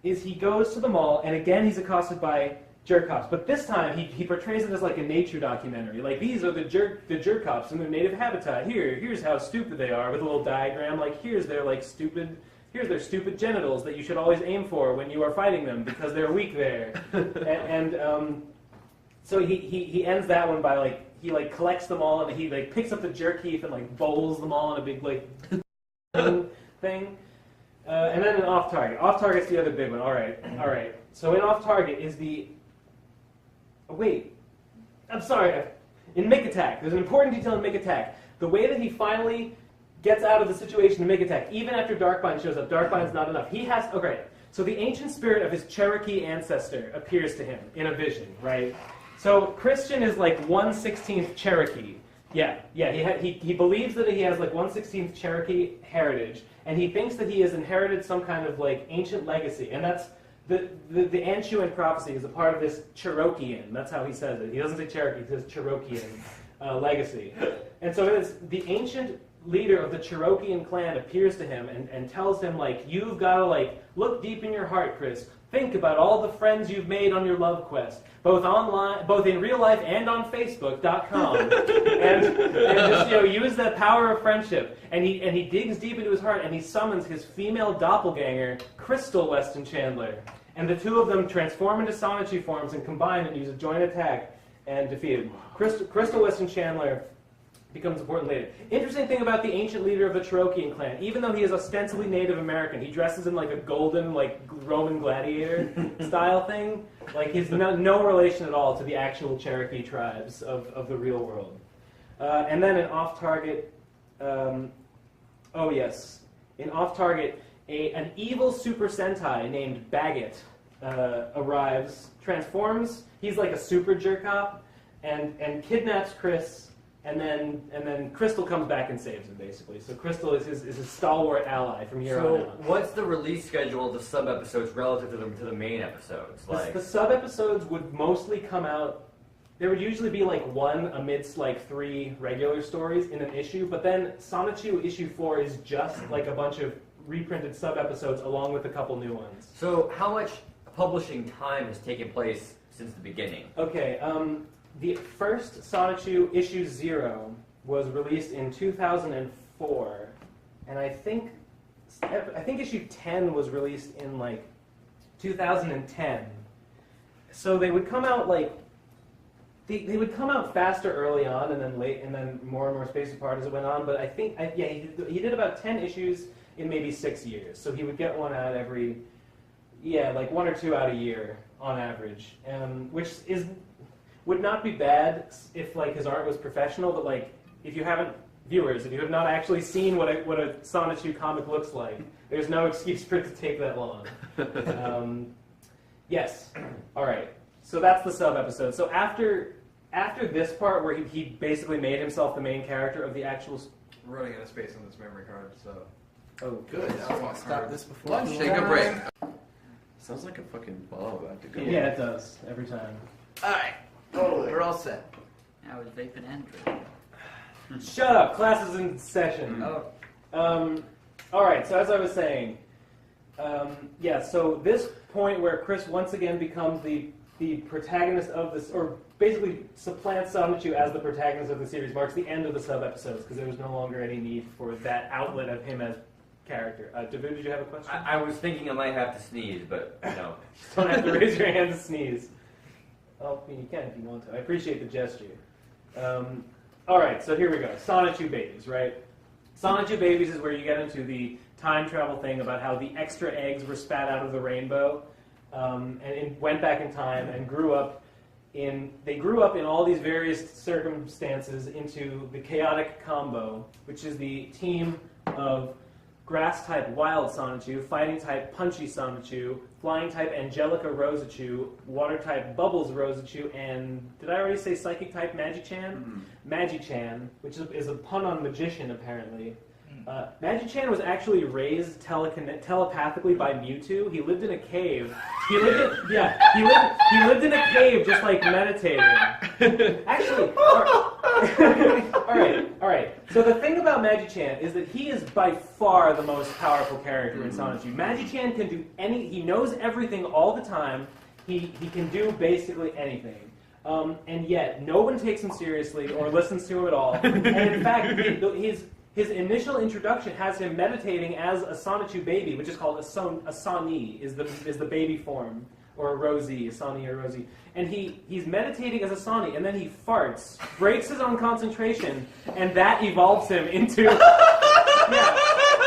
is he goes to the mall, and again he's accosted by jerk-cops, but this time he portrays it as like a nature documentary. Like, these are the jerk-cops in their native habitat. Here's how stupid they are, with a little diagram. Like, here's their stupid genitals that you should always aim for when you are fighting them because they're weak there. So he ends that one by he collects them all, and he picks up the Jerkeef and bowls them all in a big thing. And then an off-target. Off-target's the other big one. All right. So in off-target is the... Oh, wait. I'm sorry. In Make Attack, there's an important detail in Make Attack. The way that he finally gets out of the situation to Make Attack, even after Darkbind shows up, Darkbind's not enough. He has... Okay, so the ancient spirit of his Cherokee ancestor appears to him in a vision, right? So Christian is like 1/16th Cherokee. Yeah. He believes that he has like 1/16th Cherokee heritage, and he thinks that he has inherited some kind of like ancient legacy, and that's the Anshuan prophecy is a part of this Cherokean. That's how he says it. He doesn't say Cherokee; he says Cherokean legacy. And so it's the ancient leader of the Cherokean clan appears to him and tells him like, you've got to like look deep in your heart, Chris. Think about all the friends you've made on your love quest, both online, both in real life and on Facebook.com, and just use that power of friendship. And he digs deep into his heart and he summons his female doppelganger, Crystal Weston Chandler, and the two of them transform into Sonichu forms and combine and use a joint attack and defeat him. Crystal Weston Chandler becomes important later. Interesting thing about the ancient leader of the Cherokean clan, even though he is ostensibly Native American, he dresses in like a golden, like Roman gladiator style thing. Like he's no relation at all to the actual Cherokee tribes of the real world. And then in off-target, in off-target, an evil Super Sentai named Baggett arrives, transforms. He's like a super jerk-op, and kidnaps Chris. And then Crystal comes back and saves him, basically. So Crystal is his stalwart ally from here on out. So what's the release schedule of the sub-episodes relative to the main episodes? The sub-episodes would mostly come out... There would usually be like one amidst like 3 regular stories in an issue, but then Sonichu issue 4 is just like a bunch of reprinted sub-episodes along with a couple new ones. So how much publishing time has taken place since the beginning? Okay, the first Sonichu issue 0 was released in 2004, and I think issue 10 was released in like 2010. So they would come out like they would come out faster early on, and then more and more spaced apart as it went on. But I think he did about 10 issues in maybe 6 years. So he would get one out every like 1 or 2 out a year on average, which would not be bad if like his art was professional, but like if you have not actually seen what a Sonichu comic looks like, there's no excuse for it to take that long. Yes. All right. So that's the sub episode. So after this part where he basically made himself the main character of the actual. We're running out of space on this memory card, so. Oh, good. I want to stop this before. Lunch. Take a break. Sounds like a fucking bomb about to go. Yeah, it does every time. All right. Totally. We're all set. Now with vape and Android. Shut up. Class is in session. Oh. All right. So as I was saying, so this point where Chris once again becomes the protagonist of this, or basically supplants Sonichu as the protagonist of the series, marks the end of the sub-episodes, because there was no longer any need for that outlet of him as character. Davu, did you have a question? I was thinking I might have to sneeze, but no. Don't have to raise your hand to sneeze. Oh, I mean, you can if you want to. I appreciate the gesture. All right, so here we go. Sonichu babies, right? Sonichu babies is where you get into the time travel thing about how the extra eggs were spat out of the rainbow, and it went back in time and grew up in all these various circumstances into the chaotic combo, which is the team of grass-type Wild Sonichu, fighting-type Punchy Sonichu, flying-type Angelica Rosachu, water-type Bubbles Rosachu, and did I already say psychic-type Magi-chan? Mm-hmm. Magi-chan, which is a pun on magician, apparently. Magi-chan was actually raised telepathically by Mewtwo. He lived in a cave. He lived in a cave just like meditating. Actually, all right. So the thing about Magi-chan is that he is by far the most powerful character in Sonichu. Magi-chan can do he knows everything all the time. He can do basically anything. And yet, no one takes him seriously or listens to him at all. And in fact, his initial introduction has him meditating as a Sonichu baby, which is called a Sani, is the baby form, or a Rosie, a Sani or Rosie. And he's meditating as a Sani, and then he farts, breaks his own concentration, and that evolves him into... Yeah.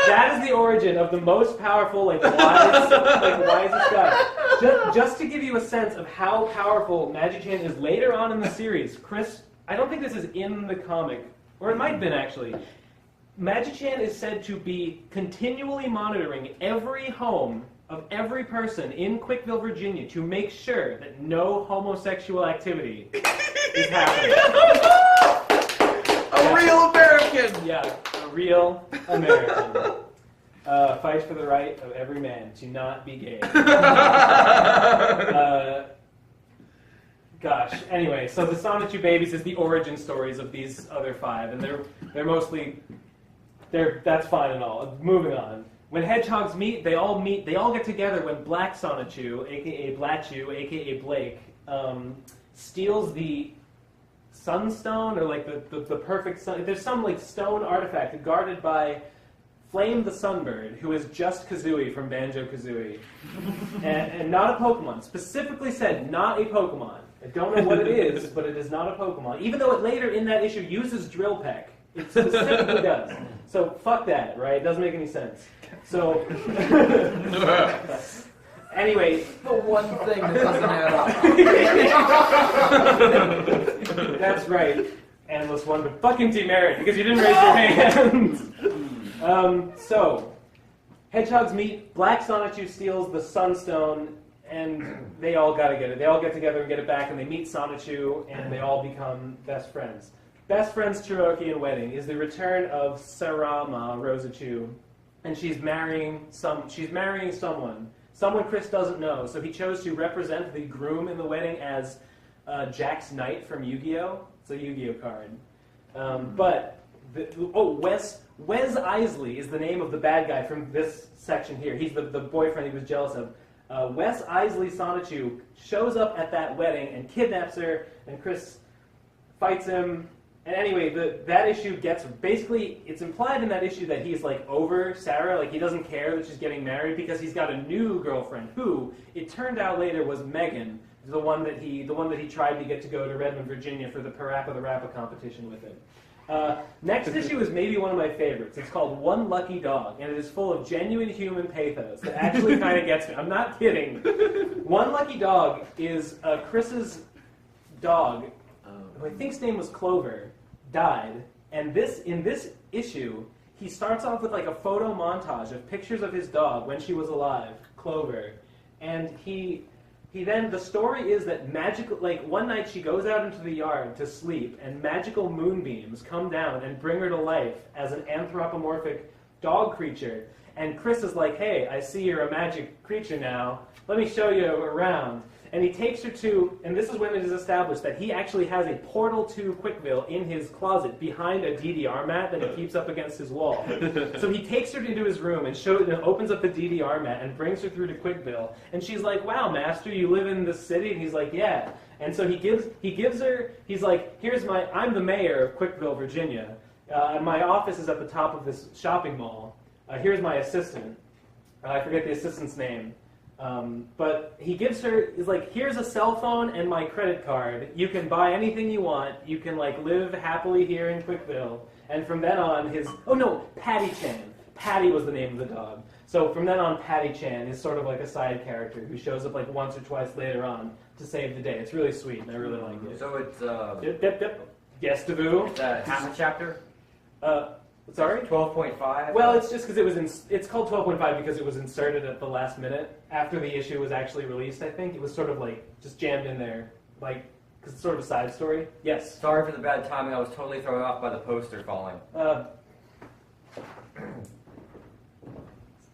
That is the origin of the most powerful, wisest guy. Just to give you a sense of how powerful Magic-Chan is later on in the series, Chris, I don't think this is in the comic, or it might have been actually. Magic-Chan is said to be continually monitoring every home of every person in Quickville, Virginia, to make sure that no homosexual activity is happening. A real American! Yeah, a real American. Fights for the right of every man to not be gay. Gosh. Anyway, so the Sonichu babies is the origin stories of these other 5, and they're mostly that's fine and all. Moving on. When hedgehogs meet, they all get together when Black Sonichu, aka Blatchu, aka Blake, steals the Sunstone, or like the perfect sun. There's some like stone artifact guarded by Flame the Sunbird, who is just Kazooie from Banjo-Kazooie. and not a Pokemon. Specifically said, not a Pokemon. I don't know what it is, but it is not a Pokemon. Even though it later in that issue uses Drill Peck. It specifically does. So fuck that, right? It doesn't make any sense. So, anyway. The one thing that doesn't add up. That's right. Endless wonder. Fucking demerit, because you didn't raise your hand. So, hedgehogs meet, Black Sonichu steals the Sunstone, and they all gotta get it. They all get together and get it back, and they meet Sonichu, and they all become best friends. Best Friends Cherokee Wedding is the return of Sarama Rosachu, and she's marrying someone Chris doesn't know. So he chose to represent the groom in the wedding as Jax Knight from Yu-Gi-Oh. It's a Yu-Gi-Oh card. Wes Isley is the name of the bad guy from this section here. He's the boyfriend he was jealous of. Wes Isley Sonichu shows up at that wedding and kidnaps her, and Chris fights him. And anyway, that issue gets, basically, it's implied in that issue that he's like over Sarah, like he doesn't care that she's getting married because he's got a new girlfriend who, it turned out later, was Megan, the one that he tried to get to go to Redmond, Virginia for the Parappa the Rappa competition with him. Next issue is maybe one of my favorites. It's called One Lucky Dog, and it is full of genuine human pathos that actually kind of gets me. I'm not kidding. One Lucky Dog is Chris's dog, who I think's name was Clover, died, and in this issue, he starts off with like a photo montage of pictures of his dog when she was alive, Clover, and the story is that one night she goes out into the yard to sleep, and magical moonbeams come down and bring her to life as an anthropomorphic dog creature, and Chris is like, hey, I see you're a magic creature now, let me show you around. And he takes her to, and this is when it is established that he actually has a portal to Quickville in his closet behind a DDR mat that he keeps up against his wall. So he takes her into his room and opens up the DDR mat and brings her through to Quickville. And she's like, wow, master, you live in this city? And he's like, yeah. And so he gives her, he's like, I'm the mayor of Quickville, Virginia. And my office is at the top of this shopping mall. Here's my assistant. I forget the assistant's name. But he gives her, he's like, here's a cell phone and my credit card. You can buy anything you want. You can live happily here in Quickville. And from then on, Patty Chan. Patty was the name of the dog. So from then on, Patty Chan is sort of like a side character who shows up once or twice later on to save the day. It's really sweet, and I really like it. So it's Yep. Yes, Davoo. half a chapter. Sorry? 12.5. Well, it's just because it's called 12.5 because it was inserted at the last minute after the issue was actually released. I think it was sort of just jammed in there, because it's sort of a side story. Yes. Sorry for the bad timing. I was totally thrown off by the poster falling.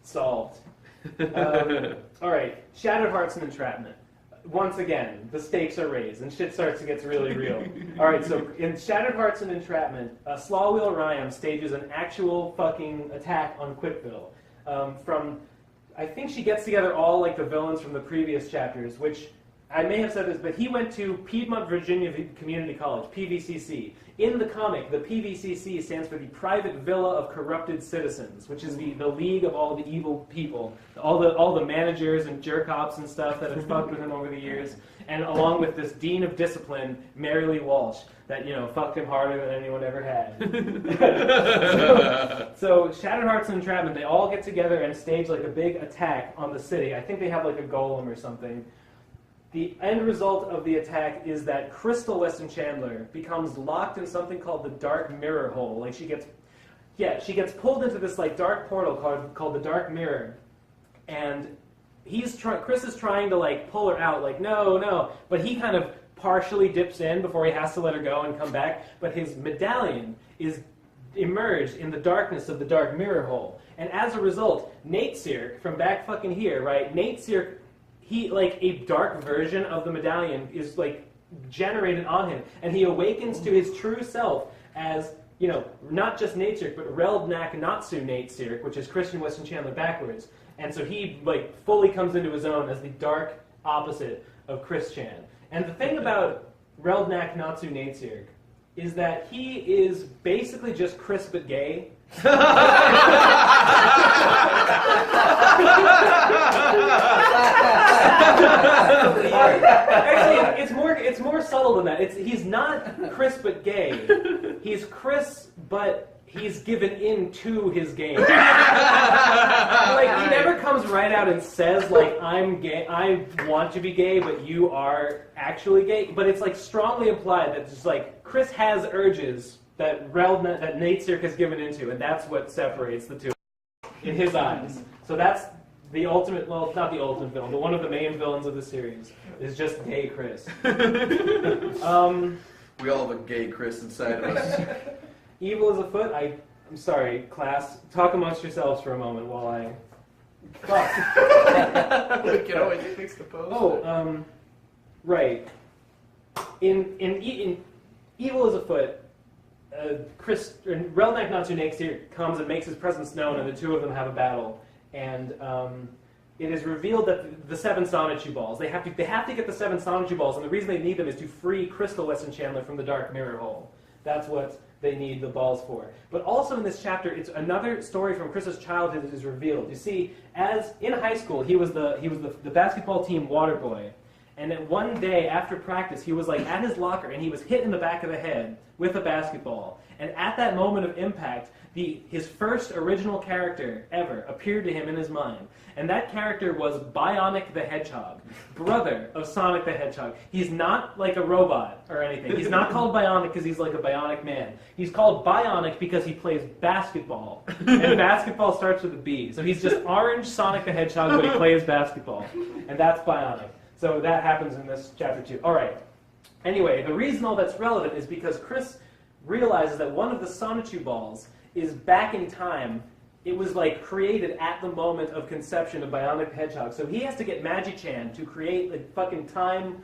Solved. All right. Shattered Hearts and Entrapment. Once again, the stakes are raised, and shit starts to get really real. All right, so in Shattered Hearts and Entrapment, Slawwheel Ryan stages an actual fucking attack on Quickville. I think she gets together all the villains from the previous chapters, which I may have said this, but he went to Piedmont, Virginia Community College, PVCC. In the comic, the PVCC stands for the Private Villa of Corrupted Citizens, which is the league of all the evil people, all the managers and jerk-ops and stuff that have fucked with him over the years, and along with this Dean of Discipline, Mary Lee Walsh, that, fucked him harder than anyone ever had. so Shattered Hearts and Entrapment, they all get together and stage like a big attack on the city. I think they have like a golem or something. The end result of the attack is that Crystal Weston Chandler becomes locked in something called the Dark Mirror Hole. Like she gets pulled into this like dark portal called the Dark Mirror, and Chris is trying to like pull her out, like no, but he kind of partially dips in before he has to let her go and come back. But his medallion is immersed in the darkness of the Dark Mirror Hole, and as a result, Nate Cirque from back fucking here, right? Nate Cirque. He, like, a dark version of the medallion is, like, generated on him. And he awakens to his true self as, not just Nate Cirque, but Reldnak Natsu Nate Cirque, which is Christian Weston Chandler backwards. And so he, like, fully comes into his own as the dark opposite of Chris Chan. And the thing about Reldnak Natsu Nate Cirque is that he is basically just Chris but gay. Actually, it's more subtle than that. He's not Chris but gay. He's Chris, but he's given in to his game. Like, he never comes right out and says, like, I'm gay, I want to be gay, but you are actually gay. But it's, like, strongly implied that it's like, Chris has urges that Nate Cirque has given into, and that's what separates the two in his eyes. So that's the ultimate, well, not the ultimate villain, but one of the main villains of the series is just gay Chris. We all have a gay Chris inside of us. Evil is afoot. I'm sorry, class. Talk amongst yourselves for a moment while I... Fuck. We can always fix the post. Oh, right. In Evil is afoot, Reldnak Natsu Nate Cirque comes and makes his presence known, and the two of them have a battle. And it is revealed that the 7 Sonichu balls, they have to get the 7 Sonichu balls, and the reason they need them is to free Crystal Weston Chandler from the Dark Mirror Hole. That's what they need the balls for. But also in this chapter, it's another story from Chris's childhood that is revealed. You see, as in high school, he was the basketball team water boy. And then one day after practice, he was like at his locker and he was hit in the back of the head with a basketball. And at that moment of impact, his first original character ever appeared to him in his mind. And that character was Bionic the Hedgehog, brother of Sonic the Hedgehog. He's not like a robot or anything. He's not called Bionic because he's like a bionic man. He's called Bionic because he plays basketball. And basketball starts with a B. So he's just orange Sonic the Hedgehog, but he plays basketball. And that's Bionic. So that happens in this chapter too. All right. Anyway, the reason all that's relevant is because Chris realizes that one of the Sonichu balls is back in time. It was like created at the moment of conception of Bionic Hedgehog. So he has to get Magi-Chan to create a fucking time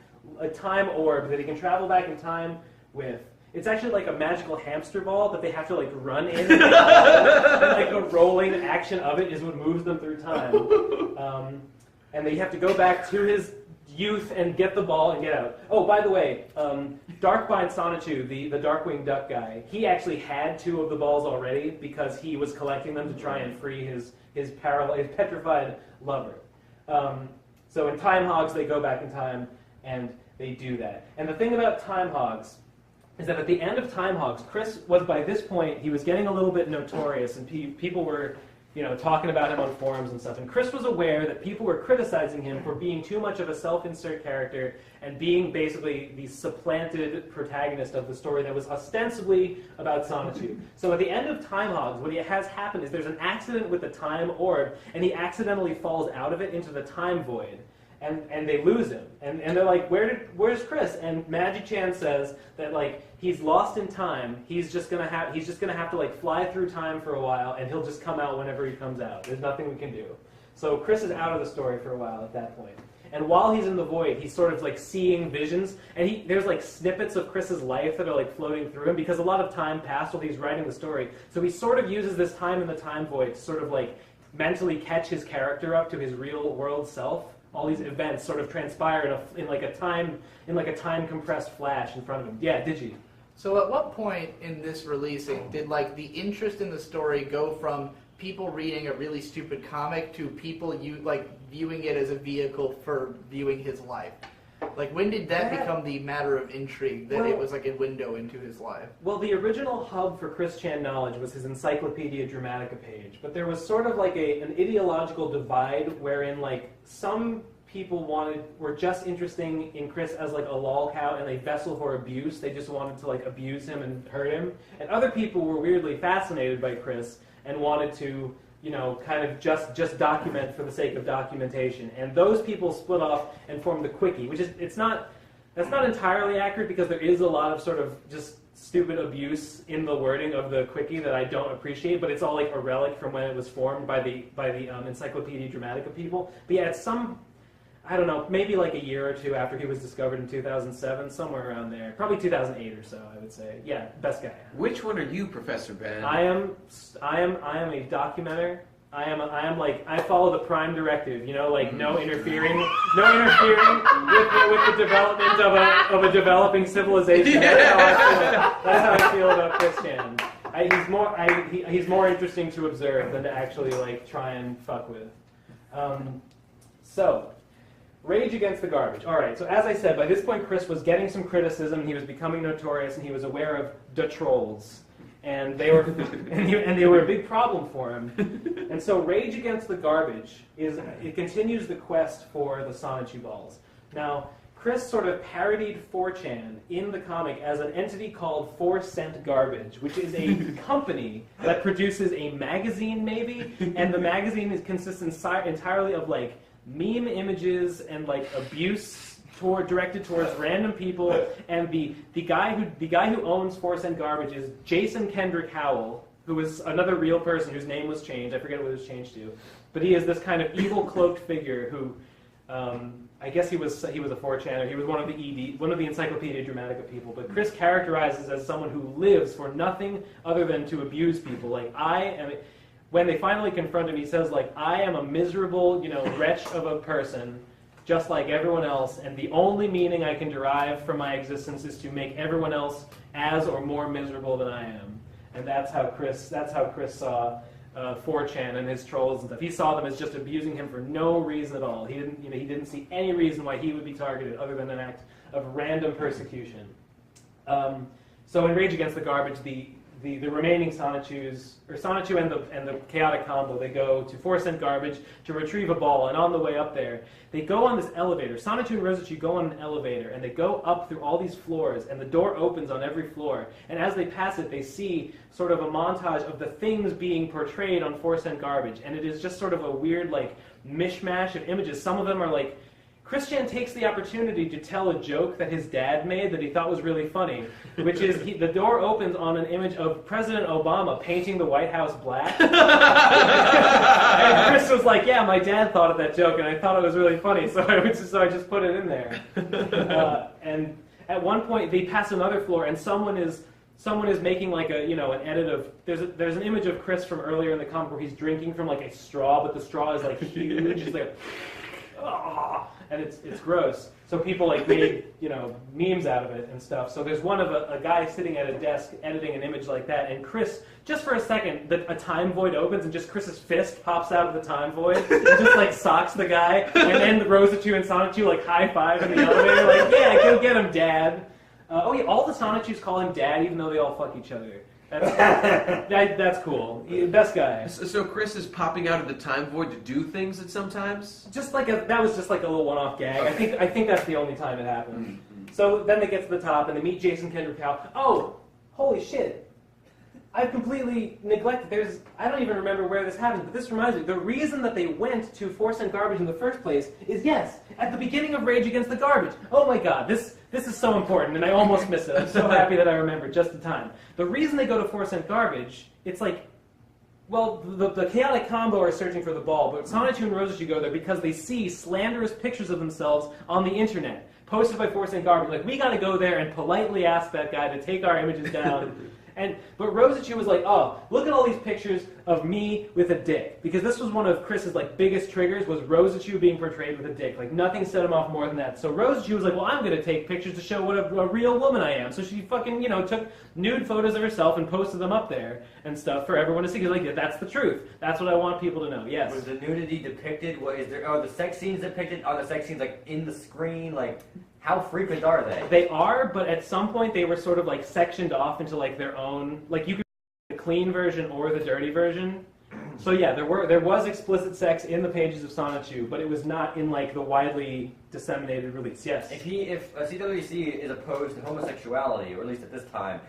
orb that he can travel back in time with. It's actually like a magical hamster ball that they have to like run in. And like the rolling action of it is what moves them through time. And they have to go back to his youth and get the ball and get out. Oh, by the way, Darkbind Sonichu, the Darkwing Duck guy, he actually had 2 of the balls already because he was collecting them to try and free his petrified lover. So in Time Hogs, they go back in time and they do that. And the thing about Time Hogs is that at the end of Time Hogs, Chris was, by this point, he was getting a little bit notorious, and people were talking about him on forums and stuff. And Chris was aware that people were criticizing him for being too much of a self-insert character and being basically the supplanted protagonist of the story that was ostensibly about Sonichu. So at the end of Time Hogs, what has happened is there's an accident with the time orb, and he accidentally falls out of it into the time void. And they lose him. And they're like, where's Chris? And Magi-Chan says that like he's lost in time. He's just gonna have to like fly through time for a while, and he'll just come out whenever he comes out. There's nothing we can do. So Chris is out of the story for a while at that point. And while he's in the void, he's sort of like seeing visions, and there's like snippets of Chris's life that are like floating through him because a lot of time passed while he's writing the story. So he sort of uses this time in the time void to sort of like mentally catch his character up to his real world self. events sort of transpire in like a time compressed flash in front of him. Yeah, Digi. So at what point in this releasing did like the interest in the story go from people reading a really stupid comic to people viewing it as a vehicle for viewing his life? Like, when did that become the matter of intrigue, that it was like a window into his life? Well, the original hub for Chris Chan knowledge was his Encyclopedia Dramatica page, but there was sort of like an ideological divide wherein like some people were just interesting in Chris as like a lol cow and a vessel for abuse. They just wanted to like abuse him and hurt him. And other people were weirdly fascinated by Chris and wanted to, kind of just document for the sake of documentation. And those people split off and formed the Quickie, which is that's not entirely accurate because there is a lot of sort of just stupid abuse in the wording of the Quickie that I don't appreciate, but it's all like a relic from when it was formed by the Encyclopedia Dramatica people. But yeah, it's I don't know, maybe like a year or two after he was discovered in 2007, somewhere around there. Probably 2008 or so, I would say. Yeah, best guy. Which one are you, Professor Ben? I am a documenter. I follow the prime directive, like no interfering with the development of a developing civilization. Yeah. That's how I feel about Chris Chan. He's more interesting to observe than to actually like try and fuck with. So, Rage Against the Garbage. All right. So as I said, by this point, Chris was getting some criticism. He was becoming notorious, and he was aware of the trolls, and they were they were a big problem for him. And so, Rage Against the Garbage continues the quest for the Sonichu balls. Now, Chris sort of parodied 4chan in the comic as an entity called 4cent Garbage, which is a company that produces a magazine, maybe, and the magazine consists entirely of like meme images and like abuse directed towards random people. And the guy who owns 4cent Garbage is Jason Kendrick Howell, who is another real person whose name was changed. I forget what it was changed to, but he is this kind of evil cloaked figure who. I guess he was a 4chaner. He was one of the Encyclopedia Dramatica people. But Chris characterizes as someone who lives for nothing other than to abuse people. Like when they finally confront him, he says like, I am a miserable, wretch of a person, just like everyone else, and the only meaning I can derive from my existence is to make everyone else as or more miserable than I am. And that's how Chris saw 4chan and his trolls and stuff. He saw them as just abusing him for no reason at all. He didn't see any reason why he would be targeted other than an act of random persecution. So in Rage Against the Garbage, the remaining Sonichu and the chaotic combo, they go to 4cent Garbage to retrieve a ball, and on the way up there, they go on this elevator. Sonichu and Rosachu go on an elevator, and they go up through all these floors, and the door opens on every floor. And as they pass it, they see sort of a montage of the things being portrayed on 4cent Garbage, and it is just sort of a weird, like, mishmash of images. Some of them are like, Chris Chan takes the opportunity to tell a joke that his dad made that he thought was really funny, which is the door opens on an image of President Obama painting the White House black. And Chris was like, yeah, my dad thought of that joke, and I thought it was really funny, so I just put it in there. And at one point, they pass another floor, and someone is making like an edit of, there's an image of Chris from earlier in the comic where he's drinking from like a straw, but the straw is like huge. It's like, and it's gross. So people like made memes out of it and stuff. So there's one of a guy sitting at a desk editing an image like that, and Chris, just for a second, a time void opens and just Chris's fist pops out of the time void and just like socks the guy, and then Rosachu and Sonichu like high five in the elevator, like, yeah, go get him, Dad. Oh yeah, all the Sonichus call him Dad, even though they all fuck each other. That's cool. Best guy. So Chris is popping out of the time void to do things at sometimes? That was just like a little one-off gag. I think that's the only time it happened. So then they get to the top and they meet Jason Kendrick Howell. Oh, holy shit. I've completely neglected. I don't even remember where this happened, but this reminds me. The reason that they went to 4cent Garbage in the first place is, yes, at the beginning of Rage Against the Garbage. Oh my god, this is so important, and I almost missed it. I'm so happy that I remembered just in time. The reason they go to 4cent Garbage, it's like, well, the chaotic combo are searching for the ball, but Sonichu and Rosachu go there because they see slanderous pictures of themselves on the internet, posted by 4cent Garbage. Like, we gotta go there and politely ask that guy to take our images down. But Rosichu was like, oh, look at all these pictures of me with a dick. Because this was one of Chris's like biggest triggers, was Rosichu being portrayed with a dick. Like nothing set him off more than that. So Rosichu was like, well, I'm going to take pictures to show what a real woman I am. So she fucking, took nude photos of herself and posted them up there and stuff for everyone to see. Because like, that's the truth. That's what I want people to know. Yes. Was the nudity depicted? What is there? Are the sex scenes depicted? Are the sex scenes like in the screen? Like, how frequent are they? They are, but at some point they were sort of like sectioned off into like their own. Like you could the clean version or the dirty version. So yeah, there was explicit sex in the pages of Sonichu, but it was not in like the widely disseminated release. Yes. If CWC is opposed to homosexuality, or at least at this time,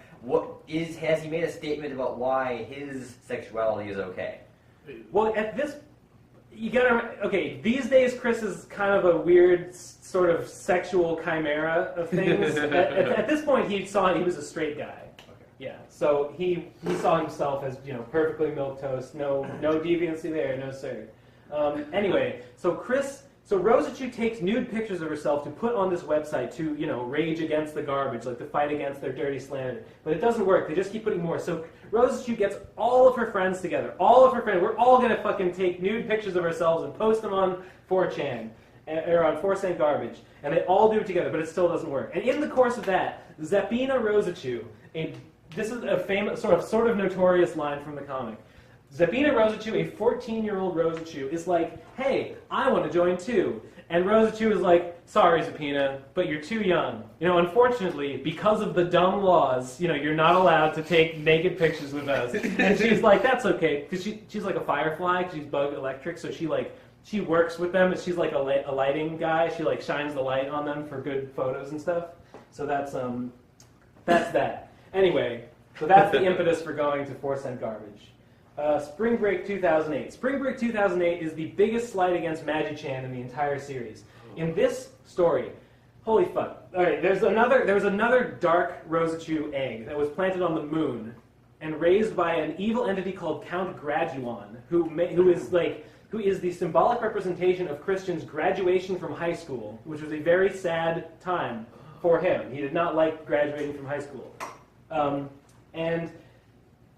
has he made a statement about why his sexuality is okay? Well, at this, these days Chris is kind of a weird sort of sexual chimera of things. at this point, he was a straight guy. Yeah, so he saw himself as perfectly milquetoast, no deviancy there, no sir. Anyway, so Rosichu takes nude pictures of herself to put on this website to rage against the garbage, like to fight against their dirty slander. But it doesn't work. They just keep putting more. So Rosichu gets all of her friends together. All of her friends. We're all gonna fucking take nude pictures of ourselves and post them on 4chan or on 4cent garbage, and they all do it together. But it still doesn't work. And in the course of that, Zephina Rosichu, this is a famous, sort of notorious line from the comic. Zephina Rosichu, a 14-year-old Rosichu, is like, hey, I want to join too. And Rosichu is like, sorry, Zephina, but you're too young. Unfortunately, because of the dumb laws, you're not allowed to take naked pictures with us. And she's like, that's okay, because she's like a firefly, because she's bug electric, so she works with them, and she's like a lighting guy. She like shines the light on them for good photos and stuff. So that's that. Anyway, so that's the impetus for going to 4cent garbage. Spring Break 2008. Spring Break 2008 is the biggest slight against Magi-chan in the entire series. In this story, holy fuck. All right, there was another dark Rosichu egg that was planted on the moon and raised by an evil entity called Count Graduan, who is the symbolic representation of Christian's graduation from high school, which was a very sad time for him. He did not like graduating from high school. And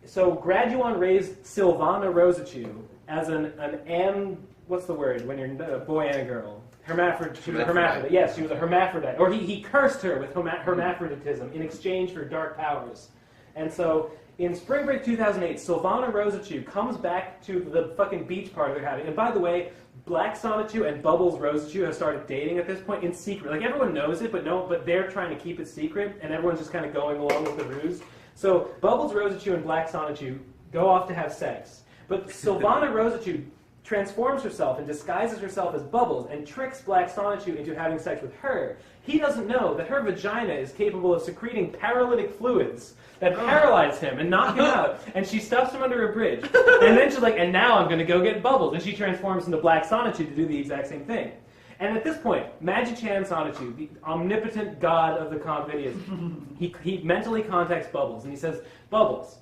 so Graduan raised Silvana Rosichu as what's the word when you're a boy and a girl? Hermaphrodite. Yes, she was a hermaphrodite. Or he cursed her with hermaphroditism in exchange for dark powers. And so in Spring Break 2008, Silvana Rosichu comes back to the fucking beach party they're having. And by the way, Black Sonichu and Bubbles Rosichu have started dating at this point in secret. Like everyone knows it, but they're trying to keep it secret, and everyone's just kind of going along with the ruse. So Bubbles Rosichu and Black Sonichu go off to have sex. But Silvana Rosichu transforms herself and disguises herself as Bubbles and tricks Black Sonichu into having sex with her. He doesn't know that her vagina is capable of secreting paralytic fluids that paralyze him and knock him out. And she stuffs him under a bridge. And then she's like, and now I'm going to go get Bubbles. And she transforms into Black Sonichu to do the exact same thing. And at this point, Magi-chan Sonichu, the omnipotent god of the comp videos, he mentally contacts Bubbles, and he says, Bubbles,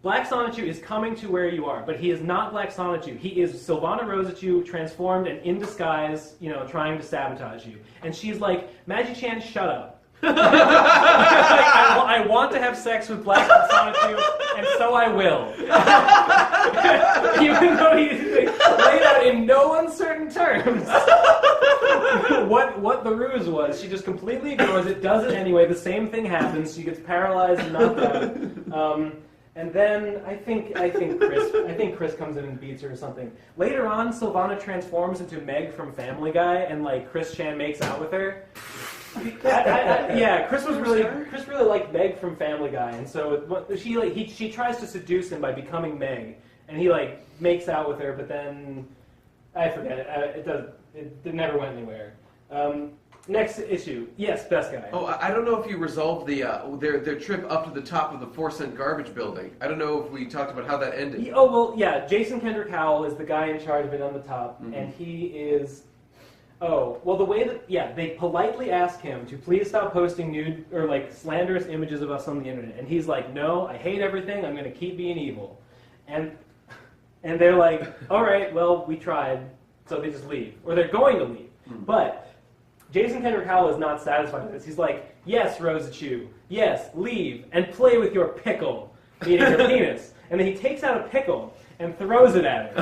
Black Sonichu is coming to where you are, but he is not Black Sonichu. He is Silvana Rosichu transformed and in disguise, trying to sabotage you. And she's like, Magi-chan, shut up. I want to have sex with Black Sonichu, and so I will. Even though he's laid out in no uncertain terms what the ruse was. She just completely ignores it, does it anyway. The same thing happens. She gets paralyzed and knocked out. And then I think Chris comes in and beats her or something. Later on, Silvana transforms into Meg from Family Guy, and Chris Chan makes out with her. Chris really liked Meg from Family Guy, and so she tries to seduce him by becoming Meg, and he makes out with her, but then I forget it. It never went anywhere. Next issue. Yes, best guy. Oh, I don't know if you resolved their trip up to the top of the 4cent garbage building. I don't know if we talked about how that ended. Jason Kendrick Howell is the guy in charge of it on the top, and he is... Oh, well, the way that, they politely ask him to please stop posting nude or slanderous images of us on the internet. And he's like, no, I hate everything, I'm going to keep being evil. And they're like, all right, well, we tried, so they just leave. Or they're going to leave. But Jason Kendrick Howell is not satisfied with this. He's like, yes, Rosachu, yes, leave, and play with your pickle, meaning your penis. And then he takes out a pickle and throws it at her.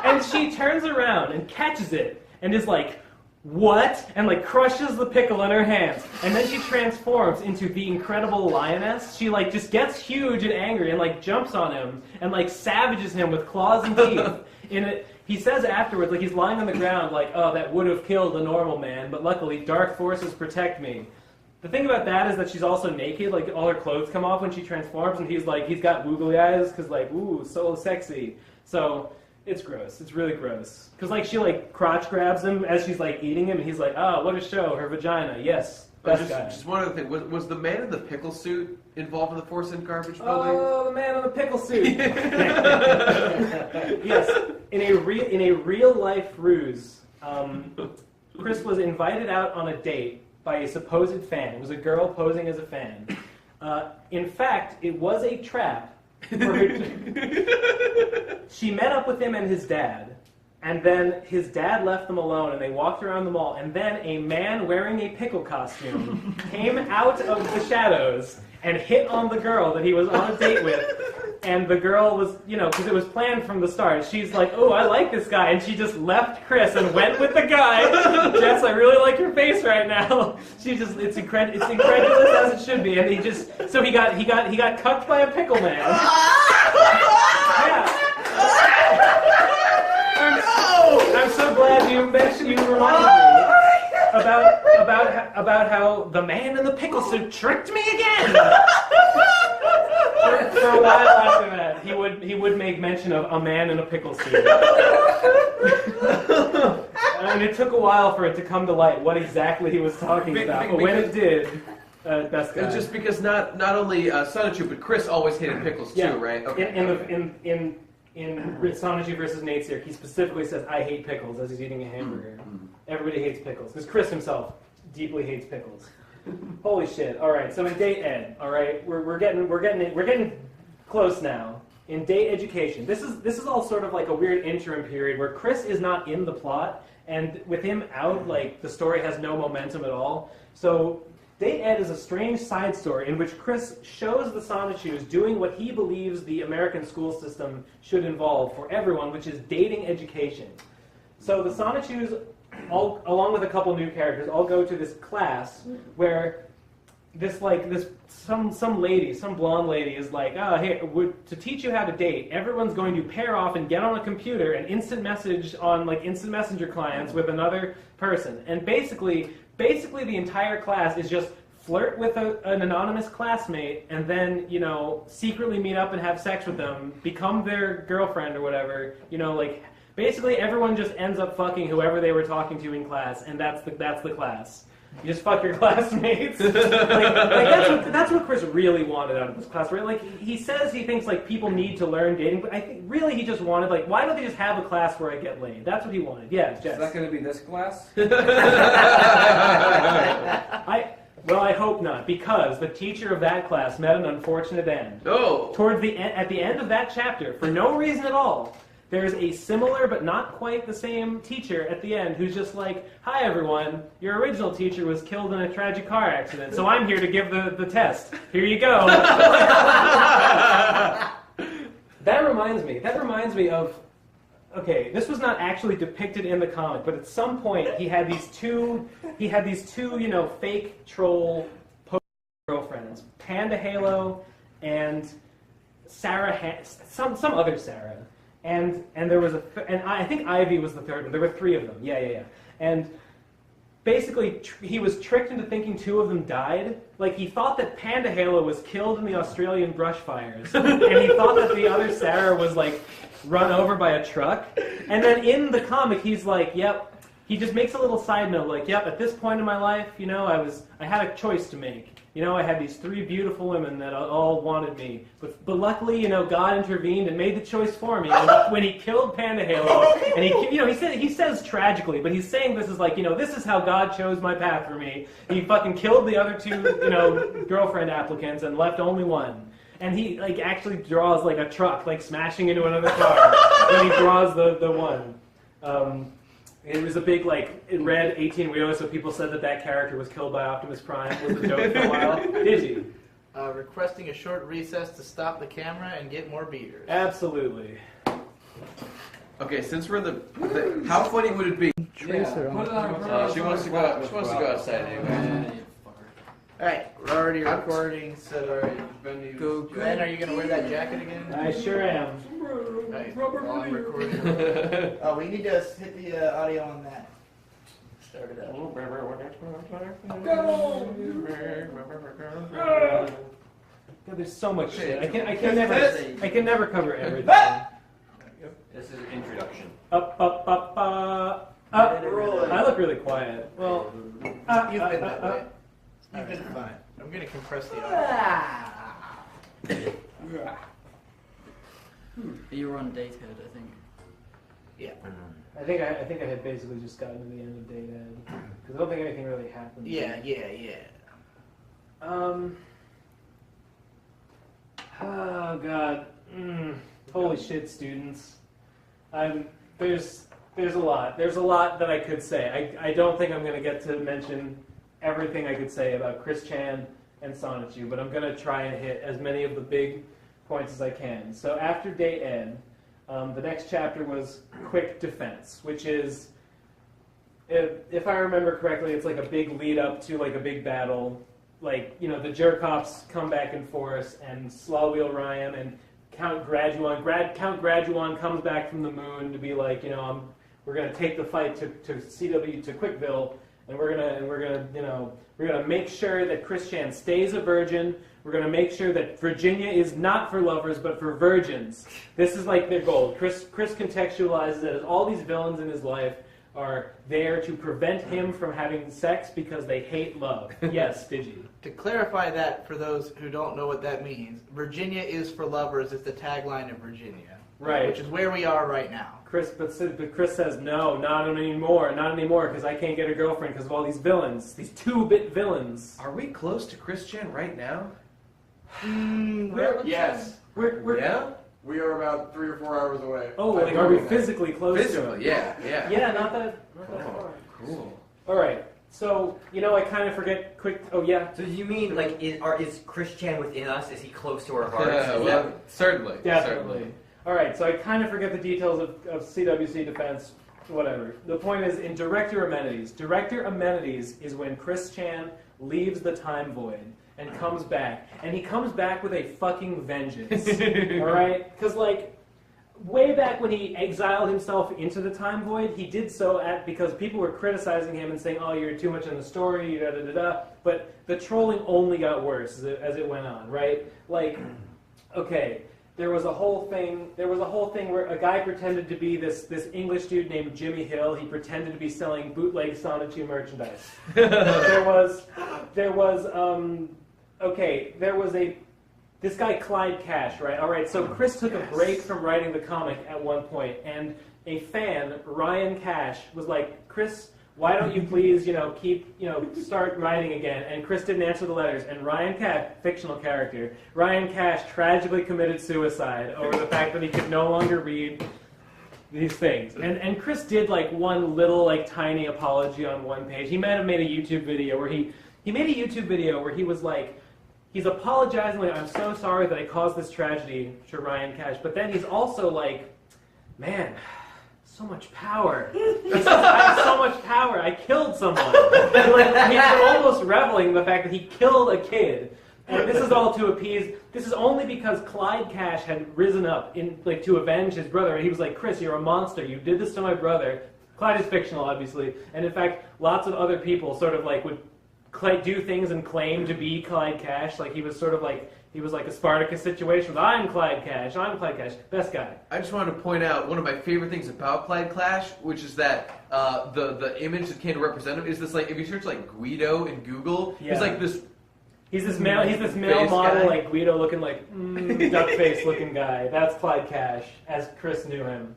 and she turns around and catches it and is like, what? And like crushes the pickle in her hands. And then she transforms into the incredible lioness. She like just gets huge and angry and like jumps on him and like savages him with claws and teeth. He says afterwards, like he's lying on the ground like, oh, that would have killed a normal man, but luckily dark forces protect me. The thing about that is that she's also naked, like all her clothes come off when she transforms, and he's got googly eyes, because like, ooh, so sexy. So, it's gross. It's really gross. Because like she like crotch grabs him as she's like eating him, and he's like, oh, what a show, her vagina, yes, best guy. Just one other thing, was the man in the pickle suit involved in the Force and Garbage building? Oh, the man in the pickle suit. Yes, in a real life ruse, Chris was invited out on a date by a supposed fan. It was a girl posing as a fan. In fact, it was a trap for her. She met up with him and his dad, and then his dad left them alone, and they walked around the mall, and then a man wearing a pickle costume came out of the shadows and hit on the girl that he was on a date with. And the girl was, because it was planned from the start. She's like, oh, I like this guy. And she just left Chris and went with the guy. Jess, I really like your face right now. It's incredulous as it should be. And he got cucked by a pickle man. Yeah. I'm so glad you reminded me about how the man in the pickle suit tricked me again. For a while after that, he would make mention of a man in a pickle suit. And it took a while for it to come to light what exactly he was talking about. But when it did, best guy. It's just because not only Sonichu, but Chris always hated pickles too, right? Okay. In Sonichu versus Nate's, he specifically says, I hate pickles, as he's eating a hamburger. Everybody hates pickles, because Chris himself deeply hates pickles. Holy shit! All right, so in date ed, all right, we're getting close now. In date education, this is all sort of like a weird interim period where Chris is not in the plot, and with him out, like the story has no momentum at all. So date ed is a strange side story in which Chris shows the Sonichus doing what he believes the American school system should involve for everyone, which is dating education. So the Sonichus, along with a couple new characters, all go to this class where some lady, some blonde lady is like, hey, to teach you how to date, everyone's going to pair off and get on a computer and instant message on like instant messenger clients with another person. And basically the entire class is just flirt with an anonymous classmate and then, secretly meet up and have sex with them, become their girlfriend or whatever, basically everyone just ends up fucking whoever they were talking to in class, and that's the class. You just fuck your classmates. That's what Chris really wanted out of this class, right? Like, he says he thinks, like, people need to learn dating, but I think really he just wanted, like, why don't they just have a class where I get laid? That's what he wanted. Yeah, Jess. Is that going to be this class? I hope not, because the teacher of that class met an unfortunate end. Oh. At the end of that chapter, for no reason at all, there's a similar but not quite the same teacher at the end who's just like, hi everyone, your original teacher was killed in a tragic car accident, so I'm here to give the test. Here you go. That reminds me of, okay, this was not actually depicted in the comic, but at some point he had these two, fake troll girlfriends, Panda Halo and Sarah, some other Sarah. And there was I think Ivy was the third one. There were three of them. Yeah. And basically, he was tricked into thinking two of them died. Like, he thought that Panda Halo was killed in the Australian brush fires, and he thought that the other Sarah was like run over by a truck. And then in the comic, he's like, yep. He just makes a little side note, like, yep. At this point in my life, I had a choice to make. I had these three beautiful women that all wanted me. But luckily, God intervened and made the choice for me when he killed Panda Halo. And he says tragically, but he's saying this is like, this is how God chose my path for me. He fucking killed the other two, girlfriend applicants and left only one. And he, like, actually draws, like, a truck, like, smashing into another car when he draws the one. It was a big, like, it read 18 weirdos, so people said that character was killed by Optimus Prime, was a joke for a while. Did you? Requesting a short recess to stop the camera and get more beers. Absolutely. Okay, since we're in the how funny would it be? Tracer Put it on She wants to go outside anyway. Alright, we're already recording, so... Go. Ben, are you going to wear that jacket again? I sure am. Right, while I'm recording. Oh, we need to hit the audio on that. Start it up. God, there's so much shit. I can never cover everything. This is an introduction. Up. I look really quiet. Well, You've been that way. You've been fine. I'm going to compress the audio. You were on Datehead, I think. Yeah. I think I had basically just gotten to the end of Day Dead because I don't think anything really happened. Yeah. Oh God. Holy shit, students. There's a lot. There's a lot that I could say. I don't think I'm going to get to mention everything I could say about Chris Chan and Sonichu, but I'm going to try and hit as many of the big points as I can. So after Day Ed, the next chapter was Quick Defense, which is, if I remember correctly, it's like a big lead up to like a big battle. Like, you know, the Jerk-Offs come back in force, and Slawwheel Ryan and Count Graduan comes back from the moon to be like, you know, we're gonna take the fight to Quickville, and we're gonna make sure that Chris Chan stays a virgin. We're gonna make sure that Virginia is not for lovers but for virgins. This is like their goal. Chris contextualizes it as all these villains in his life are there to prevent him from having sex because they hate love. Yes, did you? To clarify that for those who don't know what that means, Virginia is for lovers is the tagline of Virginia. Right. Which is where we are right now. But Chris says, no, not anymore, because I can't get a girlfriend because of all these villains, these 2-bit villains. Are we close to Chris Chan right now? Yes. Yeah? We are about 3 or 4 hours away. Oh, like, are we physically close to him? Physically, yeah. Yeah, not that far. Cool. All right. So, I kind of forget quick. Oh, yeah. So do you mean, like, is Chris Chan within us? Is he close to our hearts? Well, certainly. Definitely. All right. So I kind of forget the details of CWC Defense, whatever. The point is, in Director Amenities. Director Amenities is when Chris Chan leaves the Time Void and comes back. And he comes back with a fucking vengeance. All right? Because, like, way back when he exiled himself into the Time Void, he did so because people were criticizing him and saying, oh, you're too much in the story, da-da-da-da. But the trolling only got worse as it went on, right? Like, okay, there was a whole thing where a guy pretended to be this English dude named Jimmy Hill. He pretended to be selling bootleg Sonichu merchandise. This guy Clyde Cash, right? All right, so Chris took a break from writing the comic at one point, and a fan, Ryan Cash, was like, Chris, why don't you please, start writing again? And Chris didn't answer the letters, and Ryan Cash, fictional character, Ryan Cash tragically committed suicide over the fact that he could no longer read these things. And Chris did, like, one little, like, tiny apology on one page. He might have made a YouTube video where he was like, he's apologizing, like, I'm so sorry that I caused this tragedy to Ryan Cash. But then he's also like, man, so much power. I have so much power. I killed someone. Like, he's almost reveling in the fact that he killed a kid. And this is all to appease. This is only because Clyde Cash had risen up to avenge his brother. And he was like, Chris, you're a monster. You did this to my brother. Clyde is fictional, obviously. And in fact, lots of other people sort of like would do things and claim to be Clyde Cash. Like he was like a Spartacus situation with I'm Clyde Cash, best guy. I just wanted to point out one of my favorite things about Clyde Cash, which is that the image that came to represent him is this, like, if you search like Guido in Google, he's like this. He's this male model, guy. Like Guido looking like duck face looking guy. That's Clyde Cash, as Chris knew him.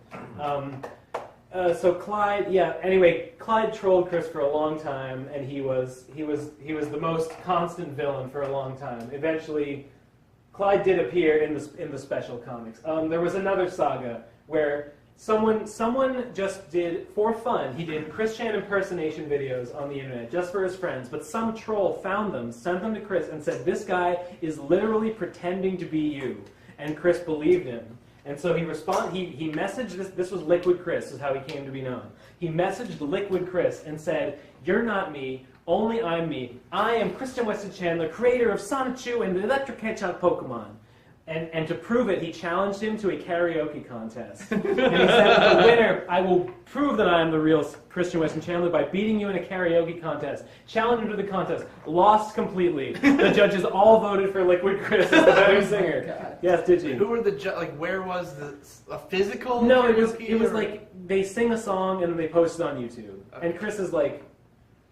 So Clyde, anyway, Clyde trolled Chris for a long time, and he was the most constant villain for a long time. Eventually, Clyde did appear in the special comics. There was another saga where Someone just did, for fun, he did Chris Chan impersonation videos on the internet just for his friends, but some troll found them, sent them to Chris, and said, this guy is literally pretending to be you. And Chris believed him. And so he messaged this was Liquid Chris, is how he came to be known. He messaged Liquid Chris and said, you're not me, only I'm me. I am Christian Weston Chandler, creator of Sonichu and the Electric Hedgehog Pokemon. And to prove it, he challenged him to a karaoke contest. And he said, the winner, I will prove that I am the real Christian Weston Chandler by beating you in a karaoke contest. Challenged him to the contest. Lost completely. The judges all voted for Liquid Chris as the better singer. God. Yes, did you? Who were the where was a physical? No, it karaoke, was or- like they sing a song and they post it on YouTube. And Chris is like,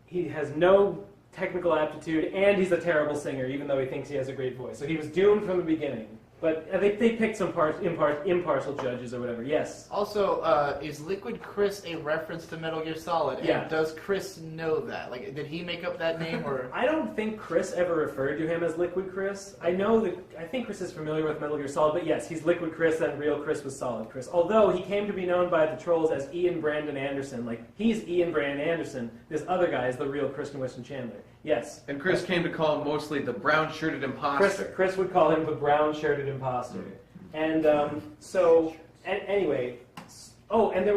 he has no technical aptitude and he's a terrible singer, even though he thinks he has a great voice. So he was doomed from the beginning. But they picked some impartial judges or whatever. Yes. Also, is Liquid Chris a reference to Metal Gear Solid? Yeah. And does Chris know that? Like, did he make up that name, or? I don't think Chris ever referred to him as Liquid Chris. I think Chris is familiar with Metal Gear Solid, but yes, he's Liquid Chris and real Chris was Solid Chris. Although he came to be known by the trolls as Ian Brandon Anderson. Like, he's Ian Brandon Anderson. This other guy is the real Christian Weston Chandler. Yes. And Chris came to call him mostly the brown-shirted imposter. Chris would call him the brown-shirted imposter. And anyway, and there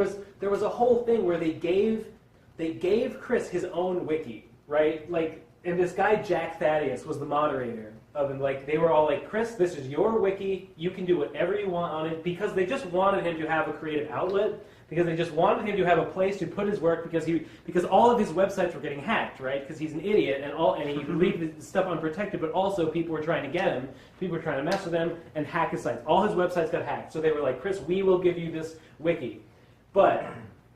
was a whole thing where they gave Chris his own wiki, right? Like, and this guy Jack Thaddeus was the moderator of it. Like, they were all like, Chris, this is your wiki. You can do whatever you want on it, because they just wanted him to have a creative outlet. Because they just wanted him to have a place to put his work, because all of his websites were getting hacked, right? Because he's an idiot and he would leave the stuff unprotected, but also people were trying to get him, people were trying to mess with him and hack his sites. All his websites got hacked. So they were like, Chris, we will give you this wiki. But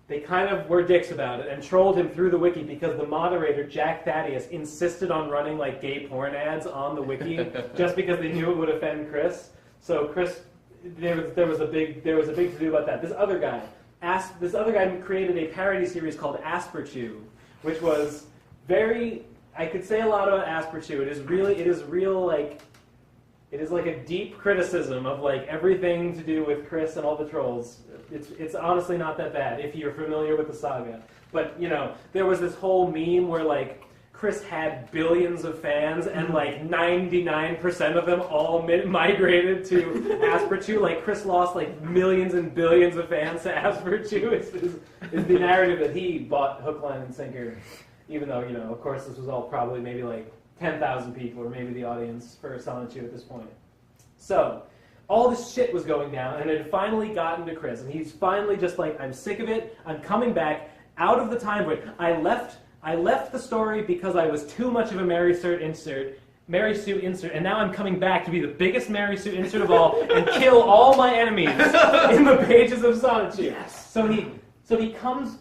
they kind of were dicks about it and trolled him through the wiki because the moderator, Jack Thaddeus, insisted on running like gay porn ads on the wiki just because they knew it would offend Chris. So Chris, there was a big to-do about that. This other guy created a parody series called Asperchew, which was I could say a lot about Asperchew. It is like a deep criticism of like everything to do with Chris and all the trolls. It's honestly not that bad if you're familiar with the saga. But, there was this whole meme where like Chris had billions of fans, and like 99% of them all migrated to Asperchew. Like, Chris lost like millions and billions of fans to Asperchew. Is the narrative that he bought hook, line, and sinker. Even though, of course, this was all probably maybe like 10,000 people, or maybe the audience for Sonichu at this point. So, all this shit was going down, and it had finally gotten to Chris, and he's finally just like, I'm sick of it. I'm coming back out of the time void. I left the story because I was too much of a Mary Sue insert, and now I'm coming back to be the biggest Mary Sue insert of all and kill all my enemies in the pages of Sonichu. Yes. So he comes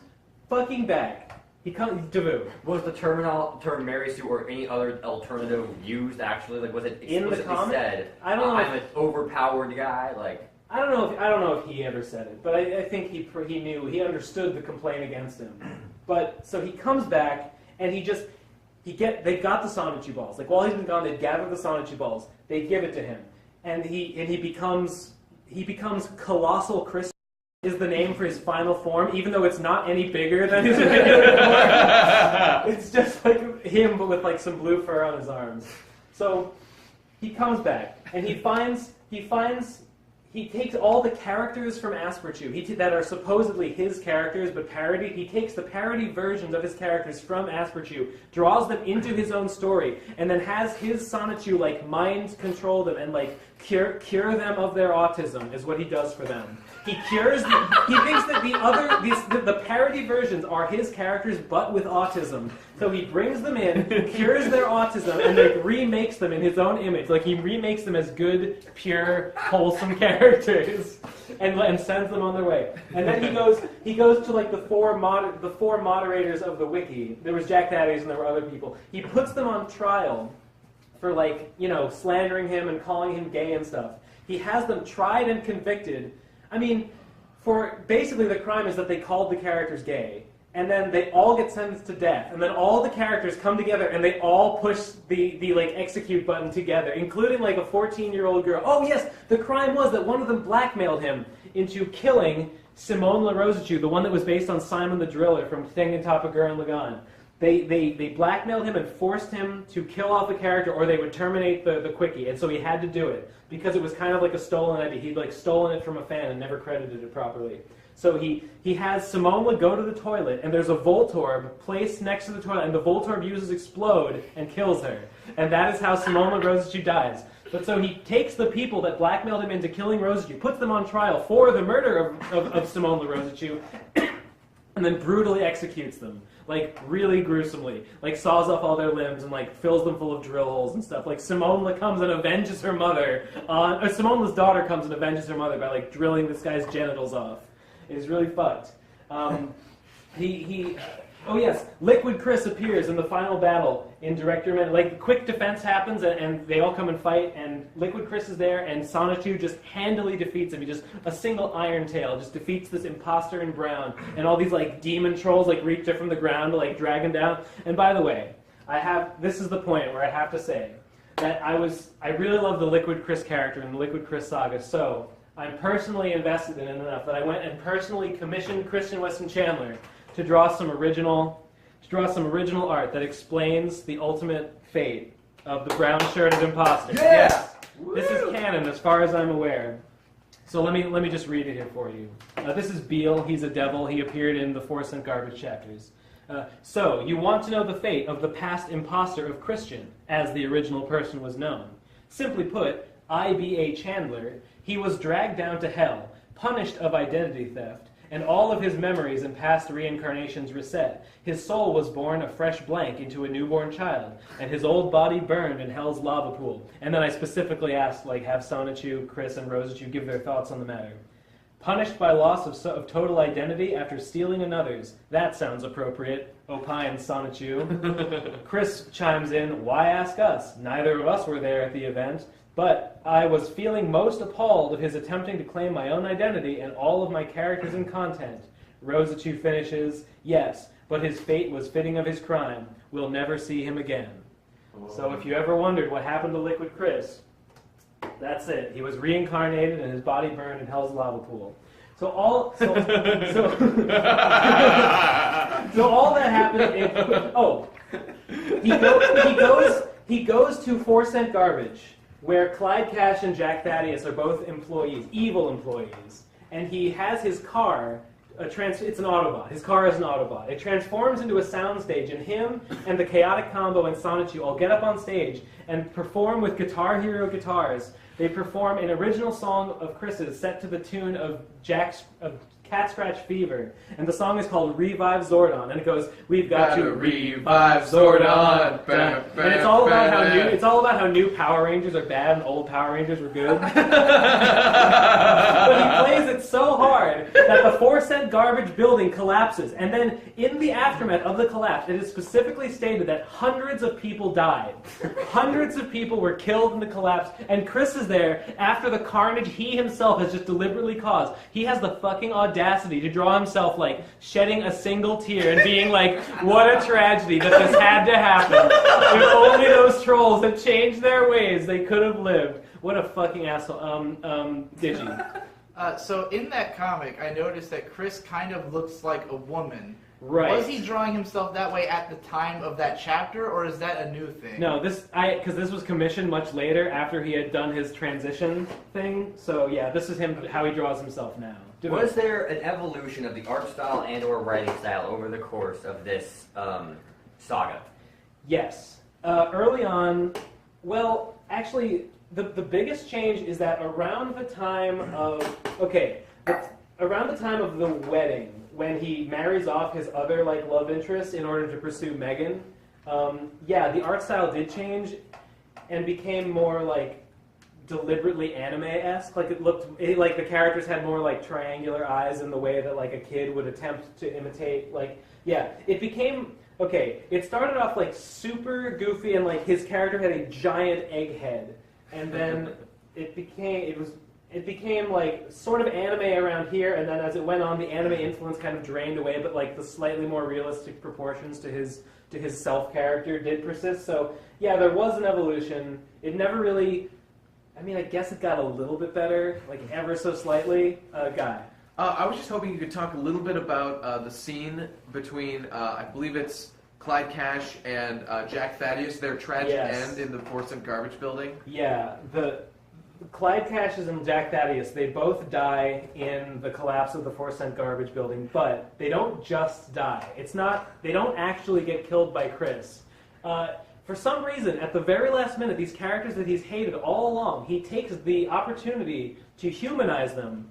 fucking back. He comes to Was the term Mary Sue or any other alternative used actually? Like, was it explicitly in the comic? said? I don't know. I'm an overpowered guy. Like, I don't know if he ever said it, but I think he knew, he understood the complaint against him. But so he comes back and they got the Sonichu balls. Like, while he's been gone, they'd gather the Sonichu balls. They'd give it to him, and he becomes Colossal Chris. Is the name for his final form, even though it's not any bigger than his regular form. It's just like him, but with like some blue fur on his arms. So he comes back, and he takes all the characters from Asperchew that are supposedly his characters but parodied. He takes the parody versions of his characters from Asperchew, draws them into his own story, and then has his Sonichu like mind control them and like cure them of their autism is what he does for them. He thinks that the parody versions are his characters but with autism. So he brings them in, cures their autism, and like remakes them in his own image. Like, he remakes them as good, pure, wholesome characters, and sends them on their way. And then he goes to like the four moderators of the wiki. There was Jack Thaddeus and there were other people. He puts them on trial for like, slandering him and calling him gay and stuff. He has them tried and convicted. I mean, for basically the crime is that they called the characters gay, and then they all get sentenced to death, and then all the characters come together and they all push the like execute button together, including like a 14-year-old girl. Oh yes, the crime was that one of them blackmailed him into killing Simone La Rosichu, the one that was based on Simon the Driller from Tengen Toppa Gurren Lagann. They blackmailed him and forced him to kill off the character, or they would terminate the quickie, and so he had to do it because it was kind of like a stolen idea. He'd like stolen it from a fan and never credited it properly. So he has Simone go to the toilet, and there's a Voltorb placed next to the toilet, and the Voltorb uses Explode and kills her, and that is how Simone La Rosichu dies. But so he takes the people that blackmailed him into killing Rosichu, puts them on trial for the murder of Simone La Rosichu, and then brutally executes them. Like, really gruesomely. Like, saws off all their limbs and, like, fills them full of drill holes and stuff. Like, Simone comes and avenges her mother or Simone's daughter comes and avenges her mother by, like, drilling this guy's genitals off. It is really fucked. Oh yes, Liquid Chris appears in the final battle in Director Man. Like, quick defense happens, and they all come and fight, and Liquid Chris is there, and Sonichu just handily defeats him. He just, a single Iron Tail, just defeats this imposter in brown, and all these, like, demon trolls, like, reach up from the ground to, like, drag him down. And by the way, this is the point where I have to say that I really love the Liquid Chris character in the Liquid Chris saga, so I'm personally invested in it enough that I went and personally commissioned Christian Weston Chandler to draw some original art that explains the ultimate fate of the brown-shirted imposter. Yes! This is canon as far as I'm aware. So let me just read it here for you. This is Beale. He's a devil. He appeared in the 4 Cent Garbage chapters. So, you want to know the fate of the past imposter of Christian, as the original person was known. Simply put, I.B.A. Chandler, he was dragged down to hell, punished of identity theft, and all of his memories and past reincarnations reset. His soul was born a fresh blank into a newborn child, and his old body burned in hell's lava pool. And then I specifically asked, like, have Sonichu, Chris, and Rosichu give their thoughts on the matter. Punished by loss of total identity after stealing another's. That sounds appropriate, opines Sonichu. Chris chimes in, why ask us? Neither of us were there at the event. But I was feeling most appalled of his attempting to claim my own identity and all of my characters and content. Rosichu finishes, yes, but his fate was fitting of his crime. We'll never see him again. So if you ever wondered what happened to Liquid Chris, that's it. He was reincarnated and his body burned in hell's lava pool. So all that happened. He goes to 4 Cent Garbage, where Clyde Cash and Jack Thaddeus are both employees, evil employees, and he has his car, it's an Autobot. His car is an Autobot. It transforms into a soundstage, and him and the Chaotic Combo and Sonichu all get up on stage and perform with Guitar Hero guitars. They perform an original song of Chris's set to the tune of Cat Scratch Fever, and the song is called Revive Zordon, and it goes, we've got to revive Zordon, and it's all about how new Power Rangers are bad and old Power Rangers were good. But he plays it so hard that the 4 Cent Garbage building collapses, and then in the aftermath of the collapse, it is specifically stated that hundreds of people died. Hundreds of people were killed in the collapse, and Chris is there after the carnage he himself has just deliberately caused. He has the fucking audacity to draw himself, like, shedding a single tear and being like, what a tragedy that this had to happen. If only those trolls had changed their ways, they could have lived. What a fucking asshole. Digi. So in that comic, I noticed that Chris kind of looks like a woman. Right. Was he drawing himself that way at the time of that chapter, or is that a new thing? No, because this was commissioned much later after he had done his transition thing. So yeah, this is him, how he draws himself now. Was there an evolution of the art style and or writing style over the course of this saga? Yes. Early on, well, actually, the biggest change is that around the time of the wedding, when he marries off his other love interest in order to pursue Megan, the art style did change and became more deliberately anime-esque. Like the characters had more triangular eyes in the way that a kid would attempt to imitate. It became it started off super goofy and his character had a giant egg head, and then it became sort of anime around here, and then as it went on, the anime influence kind of drained away, but the slightly more realistic proportions to his self-character did persist. So yeah, there was an evolution. It never really, I guess it got a little bit better, ever so slightly. Guy. I was just hoping you could talk a little bit about the scene between, I believe it's Clyde Cash and Jack Thaddeus, their tragic end in the 4-cent garbage building. Yeah, the Clyde Cash and Jack Thaddeus, they both die in the collapse of the 4-cent garbage building, but they don't just die. They don't actually get killed by Chris. For some reason, at the very last minute, these characters that he's hated all along, he takes the opportunity to humanize them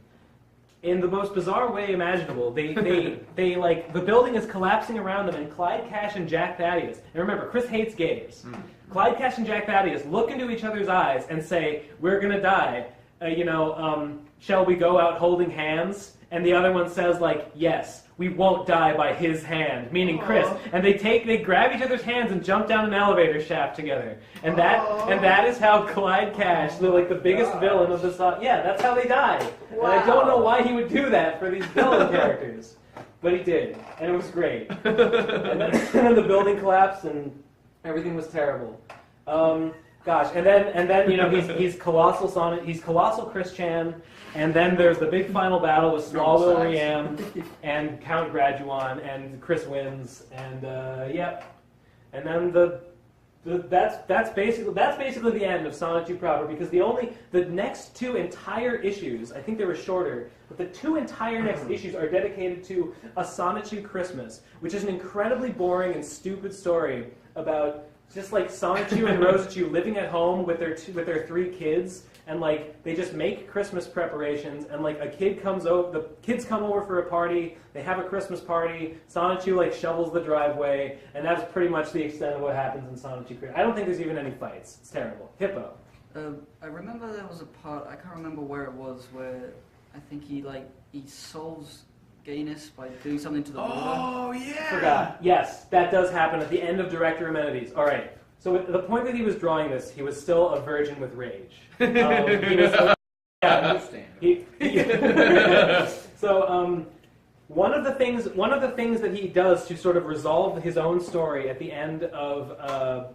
in the most bizarre way imaginable. They like, the building is collapsing around them, and Clyde Cash and Jack Thaddeus, and remember, Chris hates gays. Clyde Cash and Jack Thaddeus look into each other's eyes and say, we're gonna die, shall we go out holding hands? And the other one says, like, yes, we won't die by his hand, meaning Chris. And they grab each other's hands and jump down an elevator shaft together. And that is how Clyde Cash, the biggest villain of the song, that's how they died. Wow. And I don't know why he would do that for these villain characters. But he did, and it was great. and then the building collapsed, and everything was terrible. And then he's colossal Sonic, he's colossal Chris Chan, and then there's the big final battle with Small Will Riam and Count Graduan, and Chris wins, and and then that's basically the end of Sonichu proper, because the next two entire issues, I think they were shorter, but the two entire next issues are dedicated to a Sonichu Christmas, which is an incredibly boring and stupid story about just like Sonichu and Rosachu living at home with their 3 kids, and like they just make Christmas preparations, and like the kids come over for a party, they have a Christmas party, Sonichu like shovels the driveway, and that's pretty much the extent of what happens in Sonichu. I don't think there's even any fights. It's terrible. Hippo. I remember there was a part, I can't remember where it was, where I think he solves gayness by doing something to the water. Oh, yeah! Forgot. Yes, that does happen at the end of Director Amenities. All right. So at the point that he was drawing this, he was still a virgin with rage. He was. So one of the things that he does to sort of resolve his own story at the end of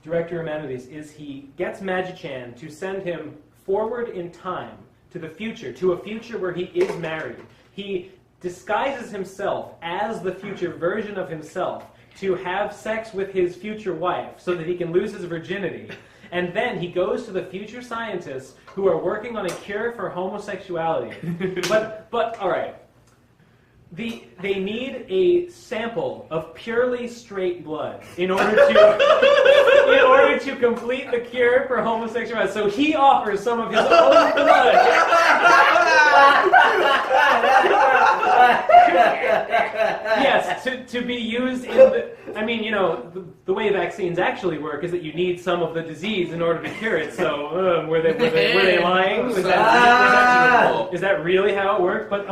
Director Amenities is he gets Magi-Chan to send him forward in time to the future, to a future where he is married. He disguises himself as the future version of himself to have sex with his future wife so that he can lose his virginity. And then he goes to the future scientists who are working on a cure for homosexuality. But all right. They need a sample of purely straight blood in order to complete the cure for homosexuality. So he offers some of his own blood. Yes, to be used in the way vaccines actually work is that you need some of the disease in order to cure it. So were they lying? Is that really how it worked? But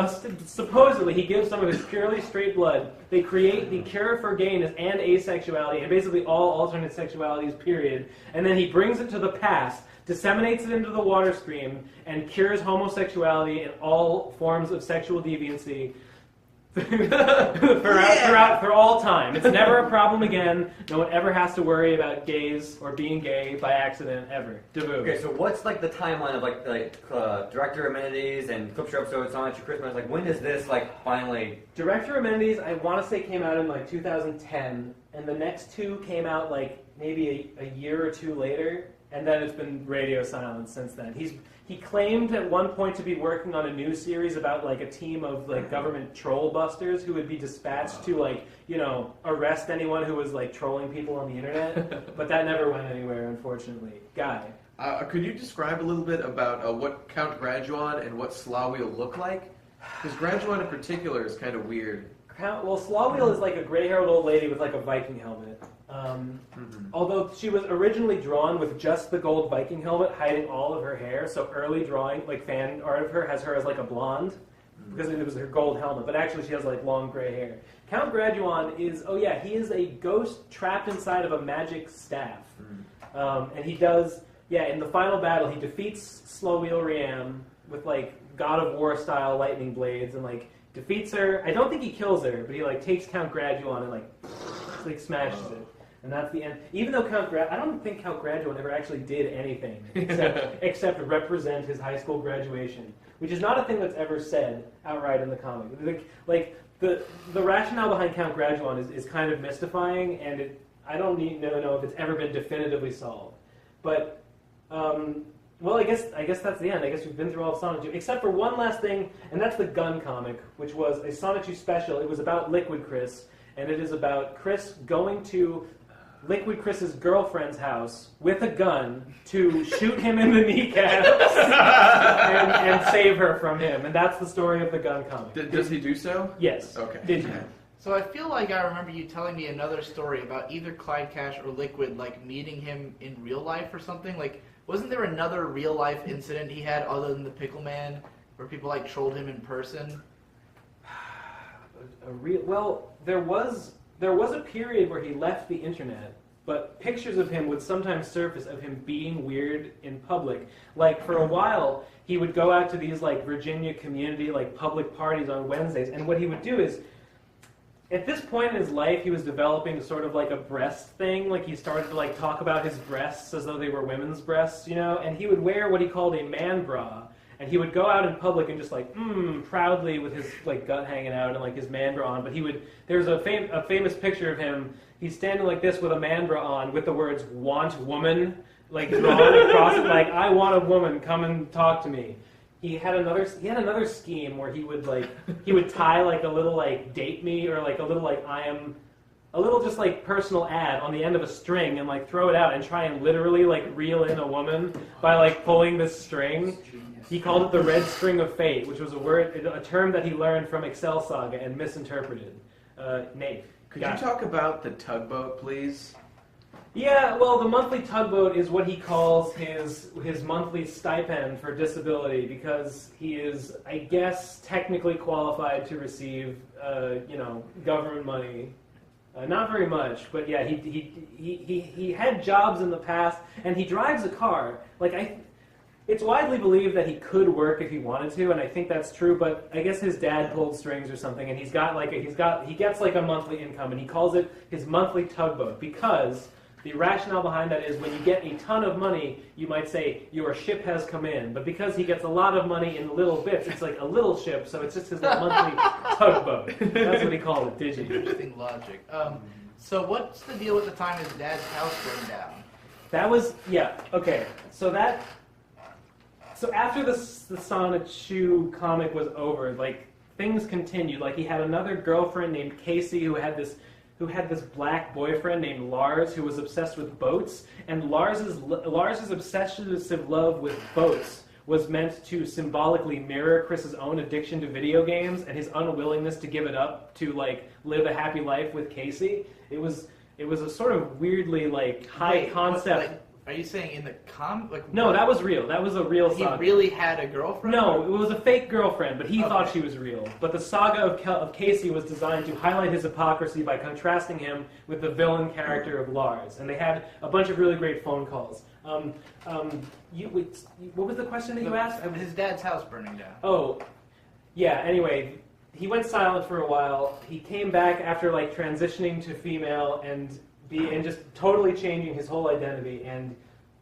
supposedly he gives some of his purely straight blood. They create the cure for gayness and asexuality, and basically all alternate sexualities, period. And then he brings it to the past, disseminates it into the water stream, and cures homosexuality and all forms of sexual deviancy for all time. It's never a problem again. No one ever has to worry about gays or being gay by accident ever. Debut. Okay, so what's like the timeline of Director Amenities and Clip Show episodes, Sonichu Christmas? Like, when does this finally? Director Amenities, I want to say came out in 2010, and the next two came out maybe a year or two later, and then it's been radio silence since then. He claimed at one point to be working on a new series about a team of government troll busters who would be dispatched to arrest anyone who was trolling people on the internet, but that never went anywhere, unfortunately. Guy. Could you describe a little bit about what Count Graduan and what Slawheel look like? Because Graduan in particular is kind of weird. Slawheel is a gray-haired old lady with a Viking helmet. Although she was originally drawn with just the gold Viking helmet hiding all of her hair, so early drawing, fan art of her has her as a blonde, because it was her gold helmet, but actually she has long gray hair. Count Graduan is, he is a ghost trapped inside of a magic staff. And he does, in the final battle, he defeats Slowwheel Riam with God of War style lightning blades and defeats her. I don't think he kills her, but he takes Count Graduan and smashes it. And that's the end. Even though I don't think Count Graduan ever actually did anything except represent his high school graduation. which is not a thing that's ever said outright in the comic. Like the rationale behind Count Graduan is kind of mystifying, and I don't know if it's ever been definitively solved. But well, I guess that's the end. I guess we've been through all of Sonichu, except for one last thing, and that's the gun comic, which was a Sonichu special. It was about Liquid Chris, and it is about Chris going to Liquid Chris's girlfriend's house with a gun to shoot him in the kneecaps and save her from him. And that's the story of the gun comic. Does he do so? Yes. Okay. Did you? So I feel like I remember you telling me another story about either Clyde Cash or Liquid, like meeting him in real life or something. Like, wasn't there another real life incident he had other than the Pickle Man, where people like trolled him in person? Well, there was a period where he left the internet, but pictures of him would sometimes surface of him being weird in public. Like, for a while, he would go out to these like Virginia community like public parties on Wednesdays, and what he would do is, at this point in his life, he was developing sort of like a breast thing. Like, he started to like talk about his breasts as though they were women's breasts, you know. And he would wear what he called a man bra, and he would go out in public and just like proudly with his like gut hanging out and like his man bra on. But he would. There's a famous picture of him. He's standing like this with a man bra on, with the words "want woman" like drawn across it, like "I want a woman, come and talk to me." He had another scheme where he would tie like a little like "date me" or like a little like "I am," a little just like personal ad on the end of a string and like throw it out and try and literally like reel in a woman by like pulling this string. He called it the red string of fate, which was a term that he learned from Excel Saga and misinterpreted. Nate, Could you talk about the tugboat, please? Yeah, well, the monthly tugboat is what he calls his monthly stipend for disability, because he is, I guess, technically qualified to receive, government money. Not very much, but yeah, he had jobs in the past, and he drives a car. It's widely believed that he could work if he wanted to, and I think that's true. But I guess his dad pulled strings or something, and he gets like a monthly income, and he calls it his monthly tugboat because the rationale behind that is when you get a ton of money, you might say your ship has come in. But because he gets a lot of money in little bits, it's like a little ship, so it's just his monthly tugboat. That's what he called it, did you? Interesting logic. So what's the deal with the time his dad's house burned down? That was, yeah, okay. So after the Sonichu comic was over, like, things continued. Like, he had another girlfriend named Casey who had this black boyfriend named Lars who was obsessed with boats, and Lars's obsessive love with boats was meant to symbolically mirror Chris's own addiction to video games and his unwillingness to give it up to like live a happy life with Casey. It was a sort of weirdly like high concept. Are you saying in the comic? No, that was real. That was a real saga. He really had a girlfriend? No, it was a fake girlfriend, but he thought she was real. But the saga of Casey was designed to highlight his hypocrisy by contrasting him with the villain character of Lars. And they had a bunch of really great phone calls. What was the question that you asked? His dad's house burning down. Oh, yeah, anyway, he went silent for a while. He came back after like transitioning to female and just totally changing his whole identity. And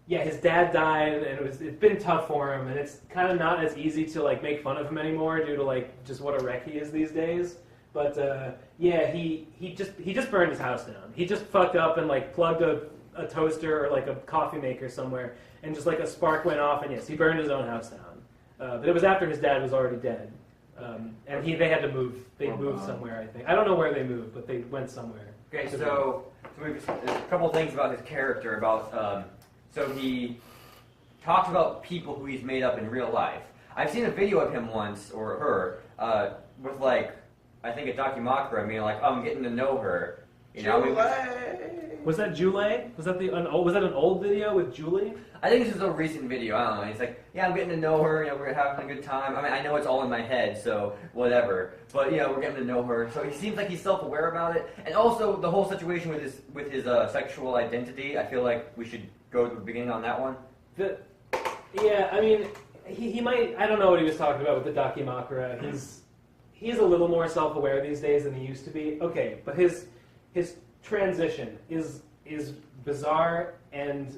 yeah, his dad died, and it's been tough for him, and it's kind of not as easy to like make fun of him anymore due to like just what a wreck he is these days. But yeah, he just burned his house down. He just fucked up and like plugged a toaster or like a coffee maker somewhere, and just like a spark went off, and yes, he burned his own house down. But it was after his dad was already dead, and they had to move. They moved somewhere, I think. I don't know where they moved, but they went somewhere. Okay, so there's a couple of things about his character. So he talks about people who he's made up in real life. I've seen a video of him once, or her, with like, I think a documakra, like, I'm getting to know her. You know, Was that Julie? Was that an old video with Julie? I think this is a recent video. I don't know. He's like, yeah, I'm getting to know her. We're having a good time. I mean, I know it's all in my head, so whatever. But we're getting to know her. So he seems like he's self-aware about it. And also the whole situation with his sexual identity. I feel like we should go to the beginning on that one. Yeah, I mean, he might. I don't know what he was talking about with the documakra. He's a little more self-aware these days than he used to be. Okay, but his transition is bizarre, and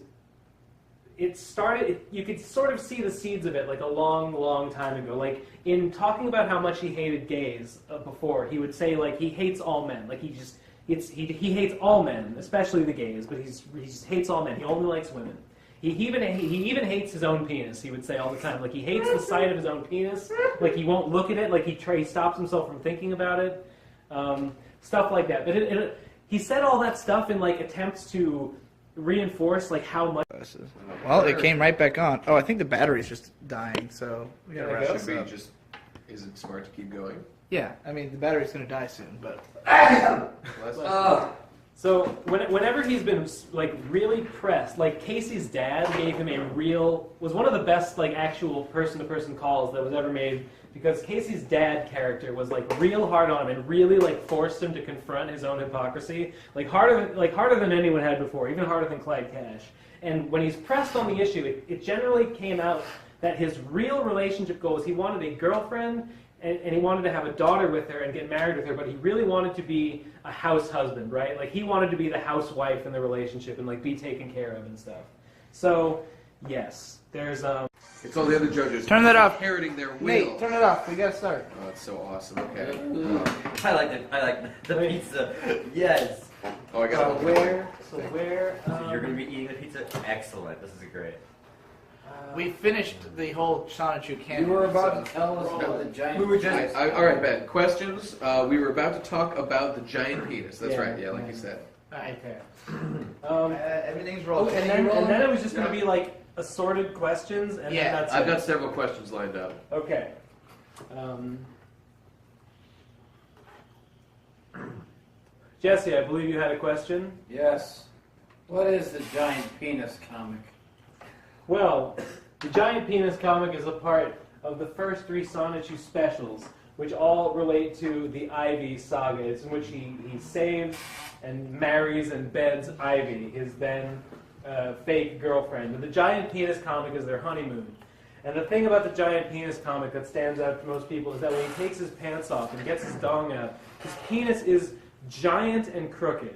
it started. You could sort of see the seeds of it like a long, long time ago. Like in talking about how much he hated gays before, he would say like he hates all men. Like he hates all men, especially the gays, but he just hates all men. He only likes women. He even hates his own penis. He would say all the time, like he hates the sight of his own penis. Like he won't look at it. Like he stops himself from thinking about it. Stuff like that. But he said all that stuff in like attempts to reinforce like how much. Well, it came right back on. Oh, I think the battery's just dying, so we gotta wrap this up. Is it smart to keep going? Yeah, I mean the battery's gonna die soon, but. So whenever he's been like really pressed, like Casey's dad gave him was one of the best like actual person-to-person calls that was ever made, because Casey's dad character was like real hard on him and really like forced him to confront his own hypocrisy, like harder than anyone had before, even harder than Clyde Cash. And when he's pressed on the issue, it generally came out that his real relationship goals, he wanted a girlfriend. And he wanted to have a daughter with her and get married with her, but he really wanted to be a house husband, right? Like he wanted to be the housewife in the relationship and like be taken care of and stuff. So, yes, there's It's all the other judges. Turn that off. Inheriting their will. Nate, turn it off. We gotta start. Oh, that's so awesome. Okay. I like the pizza. Yes. Oh, I got where? So you're going to be eating the pizza? Excellent. This is great. We finished the whole Sonichu canon. You were about so. to tell us about the giant. We were just. All right, Ben. Questions? We were about to talk about the giant penis. That's right. Yeah, like you said. Okay. Everything's rolling. And then it was just going to be like assorted questions, and then that's I've it. got several questions lined up. Okay. Jesse, I believe you had a question. Yes. What is the giant penis comic? Well, the Giant Penis comic is a part of the first 3 Sonichu specials, which all relate to the Ivy saga. It's in which he saves and marries and beds Ivy, his then fake girlfriend. And the Giant Penis comic is their honeymoon. And the thing about the Giant Penis comic that stands out to most people is that when he takes his pants off and gets his dong out, his penis is giant and crooked.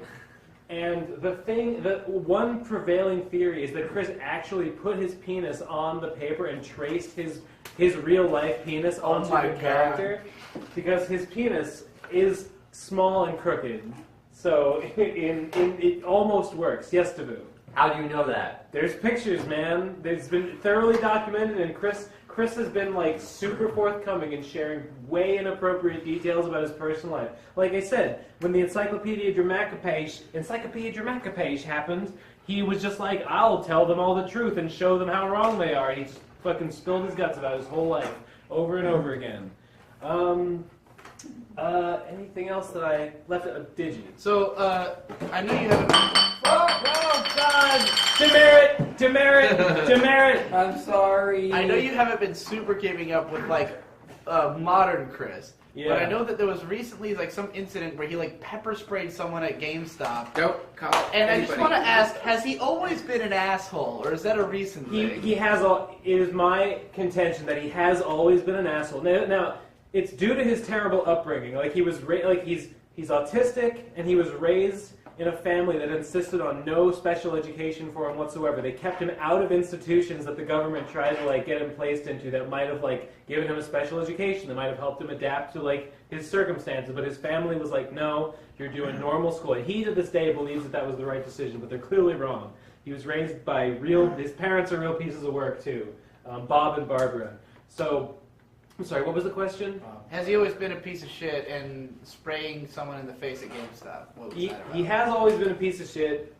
And the one prevailing theory is that Chris actually put his penis on the paper and traced his real life penis onto the character, because his penis is small and crooked. So it almost works. Yes, Taboo. How do you know that? There's pictures, man. It's been thoroughly documented, and Chris has been like super forthcoming in sharing way inappropriate details about his personal life. Like I said, when the Encyclopedia Dramatica page happened, he was just like, I'll tell them all the truth and show them how wrong they are. And he just fucking spilled his guts about his whole life over and over again. Anything else that I left? Digi. So, I know you haven't... Demerit! I'm sorry. I know you haven't been super keeping up with, like, modern Chris. Yeah. But I know that there was recently, like, some incident where he, like, pepper sprayed someone at GameStop. Don't call And anybody. I just want to ask, has he always been an asshole, or is that a recent thing? He has it is my contention that he has always been an asshole. Now it's due to his terrible upbringing. Like he was he's autistic, and he was raised in a family that insisted on no special education for him whatsoever. They kept him out of institutions that the government tried to like get him placed into that might have like given him a special education, that might have helped him adapt to like his circumstances. But his family was like, no, you're doing normal school. And he to this day believes that was the right decision, but they're clearly wrong. He was raised by his parents are real pieces of work too, Bob and Barbara. So, I'm sorry, what was the question? Has he always been a piece of shit and spraying someone in the face at GameStop? What was that about? He has always been a piece of shit.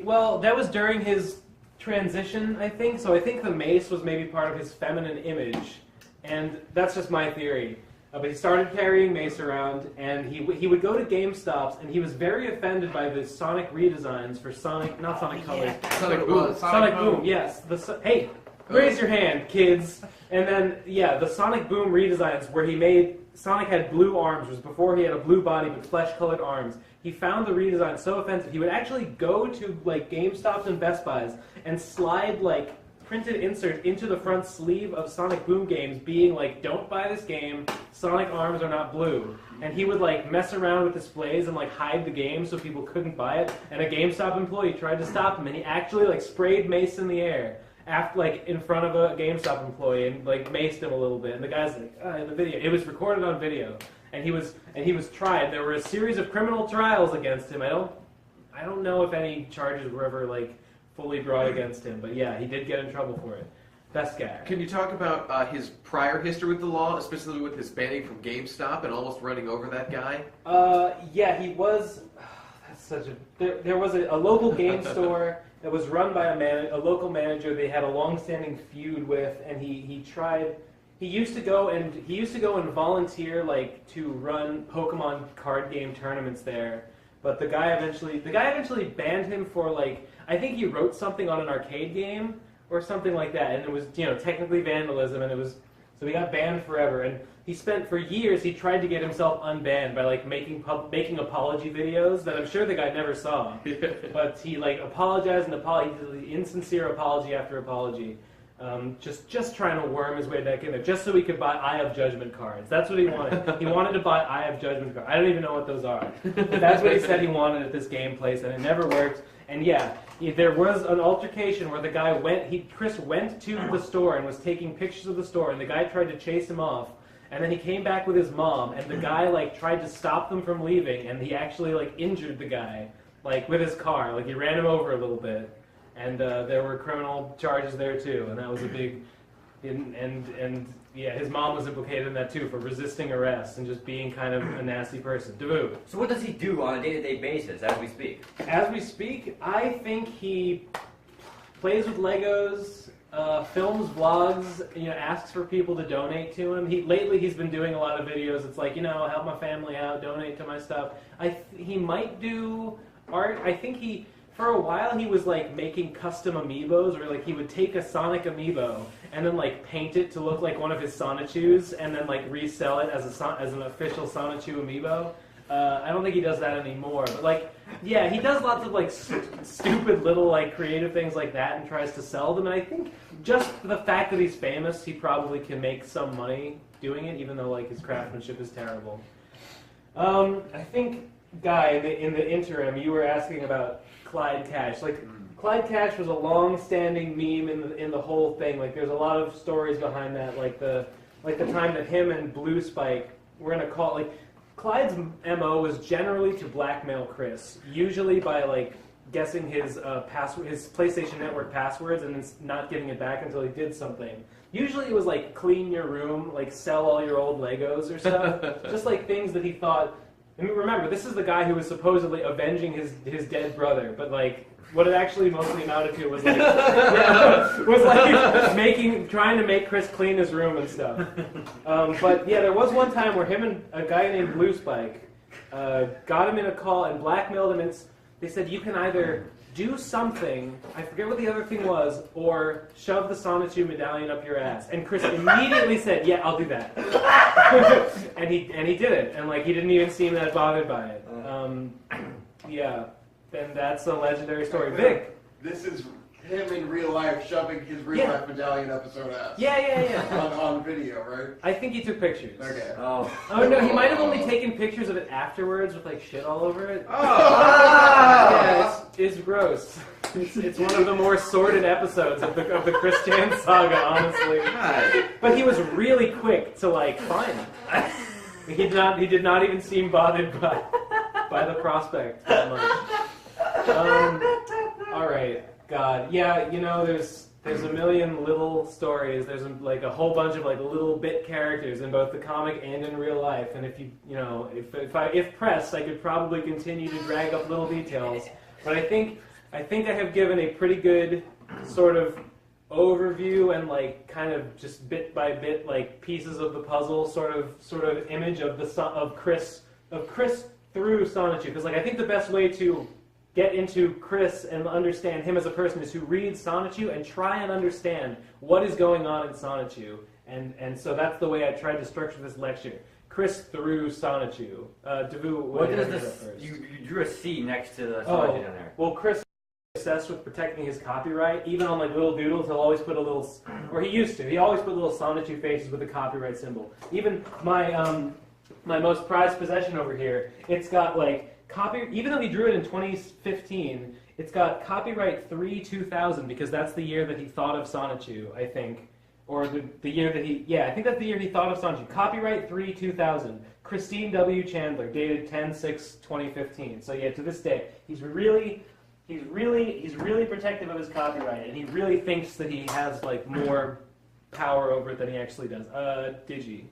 Well, that was during his transition, I think. So I think the mace was maybe part of his feminine image, and that's just my theory. But he started carrying mace around, and he would go to GameStops, and he was very offended by the Sonic redesigns for Sonic, not Sonic Colors, Sonic Boom. Sonic Boom. Yes. Hey, raise your hand, kids. And then, yeah, the Sonic Boom redesigns where he made Sonic had blue arms. It was before he had a blue body but flesh-colored arms. He found the redesign so offensive, he would actually go to like GameStops and Best Buys and slide like printed insert into the front sleeve of Sonic Boom games being like, don't buy this game, Sonic arms are not blue. And he would like mess around with displays and like hide the game so people couldn't buy it. And a GameStop employee tried to stop him, and he actually like sprayed mace in the air after like in front of a GameStop employee and like maced him a little bit. And the guy's like, in the video, it was recorded on video, and he was tried. There were a series of criminal trials against him. I don't know if any charges were ever like fully brought against him, but yeah, he did get in trouble for it. Best guy. Can you talk about his prior history with the law, especially with his banning from GameStop and almost running over that guy? Yeah, he was. That's such a. There was a local game store that was run by a local manager. They had a long-standing feud with, and he tried. He used to go and volunteer like to run Pokemon card game tournaments there. But the guy eventually banned him for like, I think he wrote something on an arcade game or something like that, and it was, technically vandalism, and so he got banned forever. And he spent, for years, he tried to get himself unbanned by like making apology videos that I'm sure the guy never saw. But he like apologized and insincere apology after apology. Just trying to worm his way back in there, just so he could buy Eye of Judgment cards. That's what he wanted. He wanted to buy Eye of Judgment cards. I don't even know what those are. But that's what he said he wanted at this game place, and it never worked. And yeah, there was an altercation where the guy Chris went to the store and was taking pictures of the store, and the guy tried to chase him off. And then he came back with his mom, and the guy like tried to stop them from leaving, and he actually like injured the guy like with his car. Like he ran him over a little bit. And there were criminal charges there too, and that was a big, and yeah, his mom was implicated in that too for resisting arrest and just being kind of a nasty person. Davu. So what does he do on a day-to-day basis as we speak? As we speak, I think he plays with Legos, films vlogs, asks for people to donate to him. Lately he's been doing a lot of videos. It's like, help my family out, donate to my stuff. He might do art. I think for a while, he was like making custom amiibos, or like he would take a Sonic amiibo and then like paint it to look like one of his Sonichus, and then like resell it as an official Sonichu amiibo. I don't think he does that anymore, but like, yeah, he does lots of like stupid little like creative things like that and tries to sell them. And I think just the fact that he's famous, he probably can make some money doing it, even though like his craftsmanship is terrible. I think, Guy, in the interim, you were asking about Clyde Cash. Like, Clyde Cash was a long-standing meme in the whole thing. Like, there's a lot of stories behind that. Like the time that him and Blue Spike were in a call. Like, Clyde's MO was generally to blackmail Chris, usually by like guessing his PlayStation Network passwords and then not giving it back until he did something. Usually it was like clean your room, like sell all your old Legos or stuff. Just like things that he thought. And remember, this is the guy who was supposedly avenging his dead brother, but like what it actually mostly amounted to was like trying to make Chris clean his room and stuff. But yeah, there was one time where him and a guy named Blue Spike got him in a call and blackmailed him. And they said you can either do something, I forget what the other thing was, or shove the Sonichu medallion up your ass. And Chris immediately said, "Yeah, I'll do that." and he did it, and like he didn't even seem that bothered by it. Yeah, and that's a legendary story. Vic. This is him in real life shoving his real life medallion up his own ass. Yeah. on video, right? I think he took pictures. Okay. Oh no, he might have only taken pictures of it afterwards with like shit all over it. Yeah, it's gross. It's one of the more sordid episodes of the Chris Chan saga, honestly. But he was really quick to like find it. He did not even seem bothered by the prospect that much. All right. God, yeah, there's a million little stories. There's like a whole bunch of like little bit characters in both the comic and in real life. And if if pressed, I could probably continue to drag up little details. But I think I have given a pretty good sort of overview and like kind of just bit by bit like pieces of the puzzle sort of image of Chris through Sonichu. Because like I think the best way to get into Chris and understand him as a person is to read Sonichu and try and understand what is going on in Sonichu. And so that's the way I tried to structure this lecture. Chris through Sonichu. Davu, What does this? You drew a C next to the Sonichu down there. Well, Chris obsessed with protecting his copyright. Even on like little doodles, he'll always put a little, or he used to. He always put little Sonichu faces with a copyright symbol. Even my my most prized possession over here, it's got like even though he drew it in 2015, it's got copyright 3/2000 because that's the year that he thought of Sonichu, I think. Or the year that I think that's the year he thought of Sonichu. Copyright 3/2000. Christine W. Chandler, dated 10/6/2015. So yeah, to this day, he's really protective of his copyright, and he really thinks that he has like more power over it than he actually does. Digi.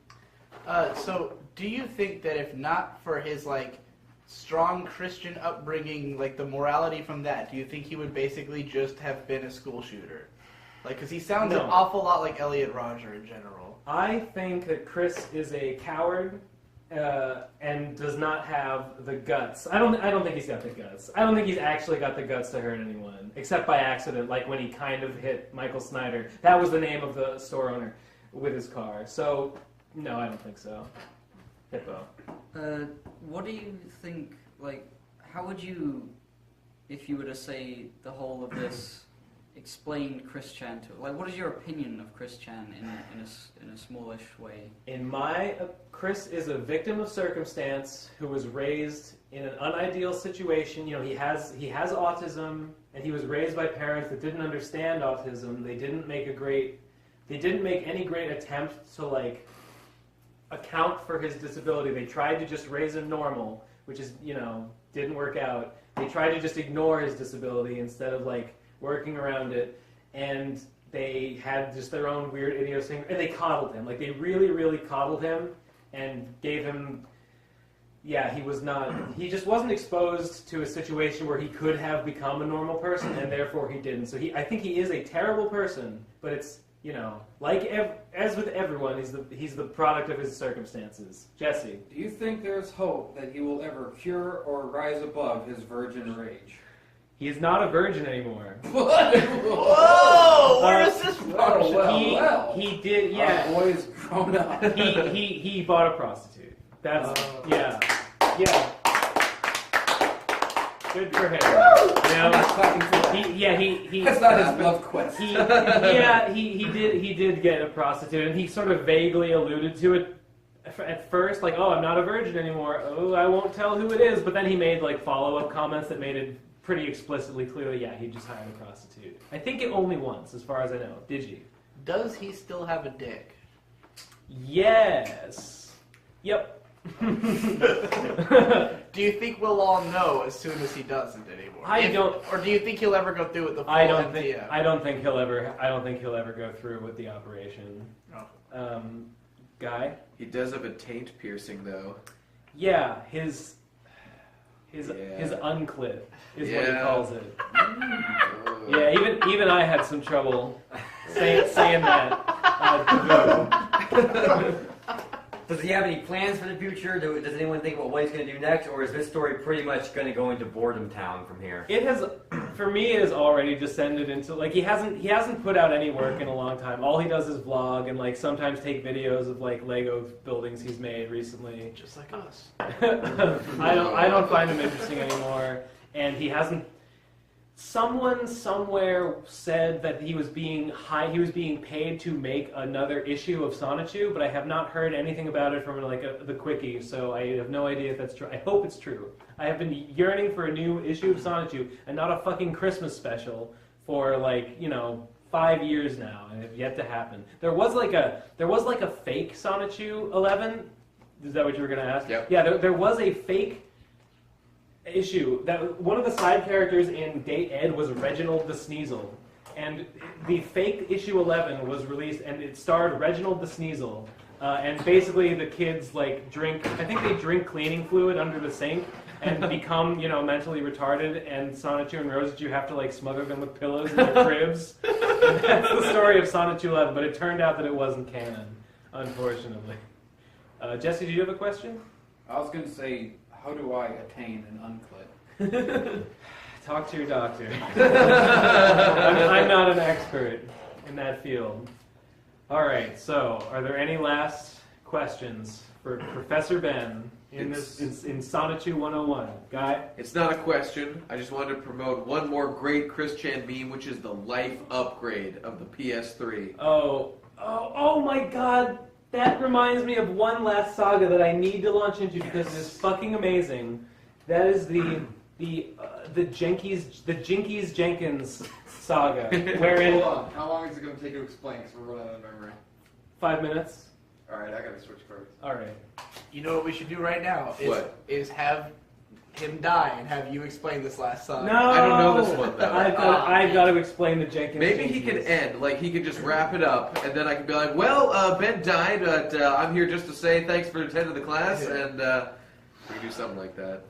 So do you think that if not for his like strong Christian upbringing, like the morality from that, do you think he would basically just have been a school shooter? Like, because he sounds an awful lot like Elliot Rodger in general. I think that Chris is a coward and does not have the guts. I don't think he's got the guts. I don't think he's actually got the guts to hurt anyone, except by accident, like when he kind of hit Michael Snyder. That was the name of the store owner with his car. So, no, I don't think so. Hippo. What do you think, like, how would you, if you were to say the whole of this, explain Chris Chan to, like, what is your opinion of Chris Chan in a smallish way? Chris is a victim of circumstance who was raised in an unideal situation. You know, he has autism, and he was raised by parents that didn't understand autism. They didn't make any great attempt to like account for his disability. They tried to just raise him normal, which is, didn't work out. They tried to just ignore his disability instead of like working around it, and they had just their own weird idiosyncrasy, and they coddled him. Like, they really, really coddled him and gave him, he just wasn't exposed to a situation where he could have become a normal person, and therefore he didn't. So I think he is a terrible person, but it's, as with everyone, he's the product of his circumstances. Jesse. Do you think there's hope that he will ever cure or rise above his virgin rage? He is not a virgin anymore. What? Whoa! Where is this from? Well. He did, yeah. Our boy's grown up. he bought a prostitute. That's yeah. Good for him. I'm not clapping for that. He That's not his love quest. He did get a prostitute, and he sort of vaguely alluded to it at first, like, oh, I'm not a virgin anymore. Oh, I won't tell who it is. But then he made like follow-up comments that made it pretty explicitly clear that he just hired a prostitute. I think it only once, as far as I know. Did you? Does he still have a dick? Yes. Yep. Do you think we'll all know as soon as he doesn't anymore? Or do you think he'll ever go through with the full MTF? I don't think he'll ever go through with the operation. Oh. Guy? He does have a taint piercing, though. Yeah, his unclip is what he calls it. Yeah, even I had some trouble saying that. Does he have any plans for the future? Does anyone think about what he's going to do next, or is this story pretty much going to go into boredom town from here? It has, for me, it has already descended into like he hasn't put out any work in a long time. All he does is vlog and like sometimes take videos of like Lego buildings he's made recently. Just like us. I don't find him interesting anymore, and he hasn't. Someone somewhere said that he was being paid to make another issue of Sonichu, but I have not heard anything about it from the quickie, so I have no idea if that's true. I hope it's true. I have been yearning for a new issue of Sonichu and not a fucking Christmas special for 5 years now, and it's yet to happen. There was like a fake Sonichu 11. Is that what you were gonna ask? Yep. Yeah, there was a fake issue that one of the side characters in Date Ed was Reginald the Sneasel, and the fake issue 11 was released, and it starred Reginald the Sneasel, and basically the kids drink cleaning fluid under the sink and become mentally retarded, and Sonichu and Rosichu have to smother them with pillows in their cribs. And that's the story of Sonichu 11, but it turned out that it wasn't canon, unfortunately. Jesse, do you have a question? I was going to say, how do I attain an unclip? Talk to your doctor. I'm not an expert in that field. All right, so are there any last questions for Professor Ben? in Sonichu 101. Guy? It's not a question. I just wanted to promote one more great Chris Chan meme, which is the life upgrade of the PS3. Oh my god! That reminds me of one last saga that I need to launch into because it is fucking amazing. That is the Jinkies Jenkins saga, wherein Hold on. How long is it going to take to explain? Because we're running out of memory. 5 minutes. All right, I got to switch cards. All right. You know what we should do right now is have him die and have you explain this last song. No, I don't know this one though. I've got to explain the Jenkins. Maybe he could end, like he could just wrap it up, and then I could be like, well, Ben died, but I'm here just to say thanks for attending the class, and we could do something like that.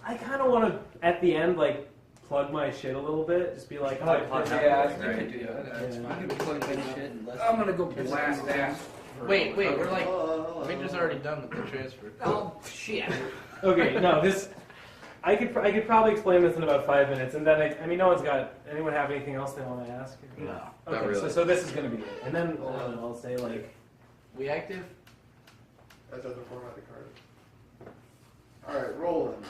I kind of want to, at the end, like, plug my shit a little bit. Just be like, Oh, plug Yeah, that. you can do that. That's Yeah. fine. Plug that shit and let's- I'm gonna go blast ass. Wait, we're like, Victor's already done with the transfer. Oh shit! okay, no, this, I could probably explain this in about 5 minutes, and then, I mean, anyone have anything else they want to ask? No. Okay, Not really. so this is going to be it. And then I'll say, like, We active? That's at the format of the card. All right, rolling.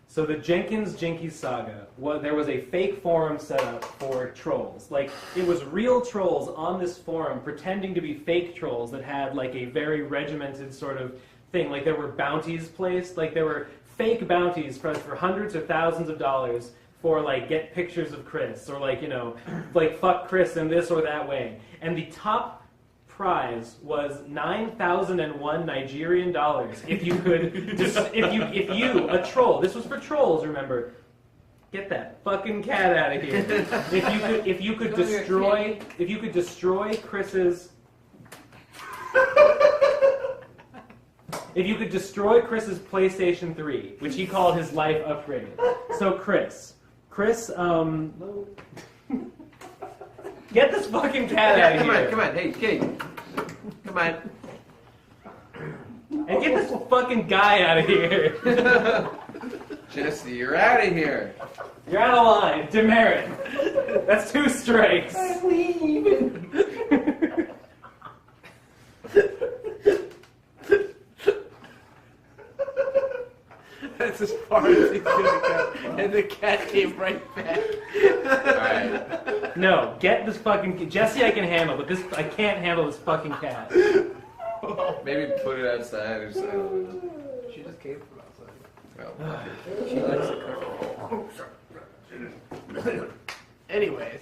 So the Jenkins Jinkies saga, there was a fake forum set up for trolls. Like, it was real trolls on this forum pretending to be fake trolls that had, like, a very regimented sort of thing. Like, there were bounties placed. Like, there were fake bounties for hundreds or thousands of dollars for, like, get pictures of Chris. Or, like, you know, like, fuck Chris in this or that way. And the top prize was 9,001 Nigerian dollars. If you could, if you, a troll, this was for trolls, remember, get that fucking cat out of here. If you could destroy Chris's, if you could destroy Chris's PlayStation 3, which he called his life upgrade. So Chris, get this fucking cat out of here. Come on, hey, Kate. Come on. And get this fucking guy out of here. Jesse, you're out of here. You're out of line. Demerit. That's 2 strikes. I'm leaving. That's as far as he's gonna go. And the cat came right back. Alright. No, get this fucking Jesse I can handle, but this I can't handle this fucking cat. Maybe put it outside or something. She just came from outside. Well, She likes the cover. Anyways.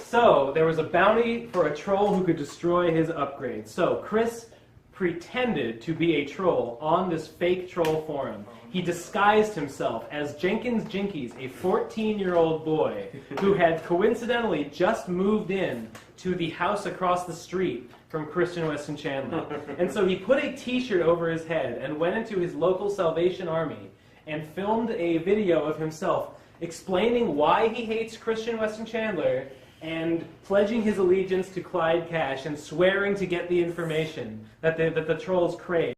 So, there was a bounty for a troll who could destroy his upgrade. So, Chris pretended to be a troll on this fake troll forum. He disguised himself as Jenkins Jinkies, a 14-year-old boy who had coincidentally just moved in to the house across the street from Christian Weston Chandler. And so he put a t-shirt over his head and went into his local Salvation Army and filmed a video of himself explaining why he hates Christian Weston Chandler and pledging his allegiance to Clyde Cash and swearing to get the information that the trolls crave.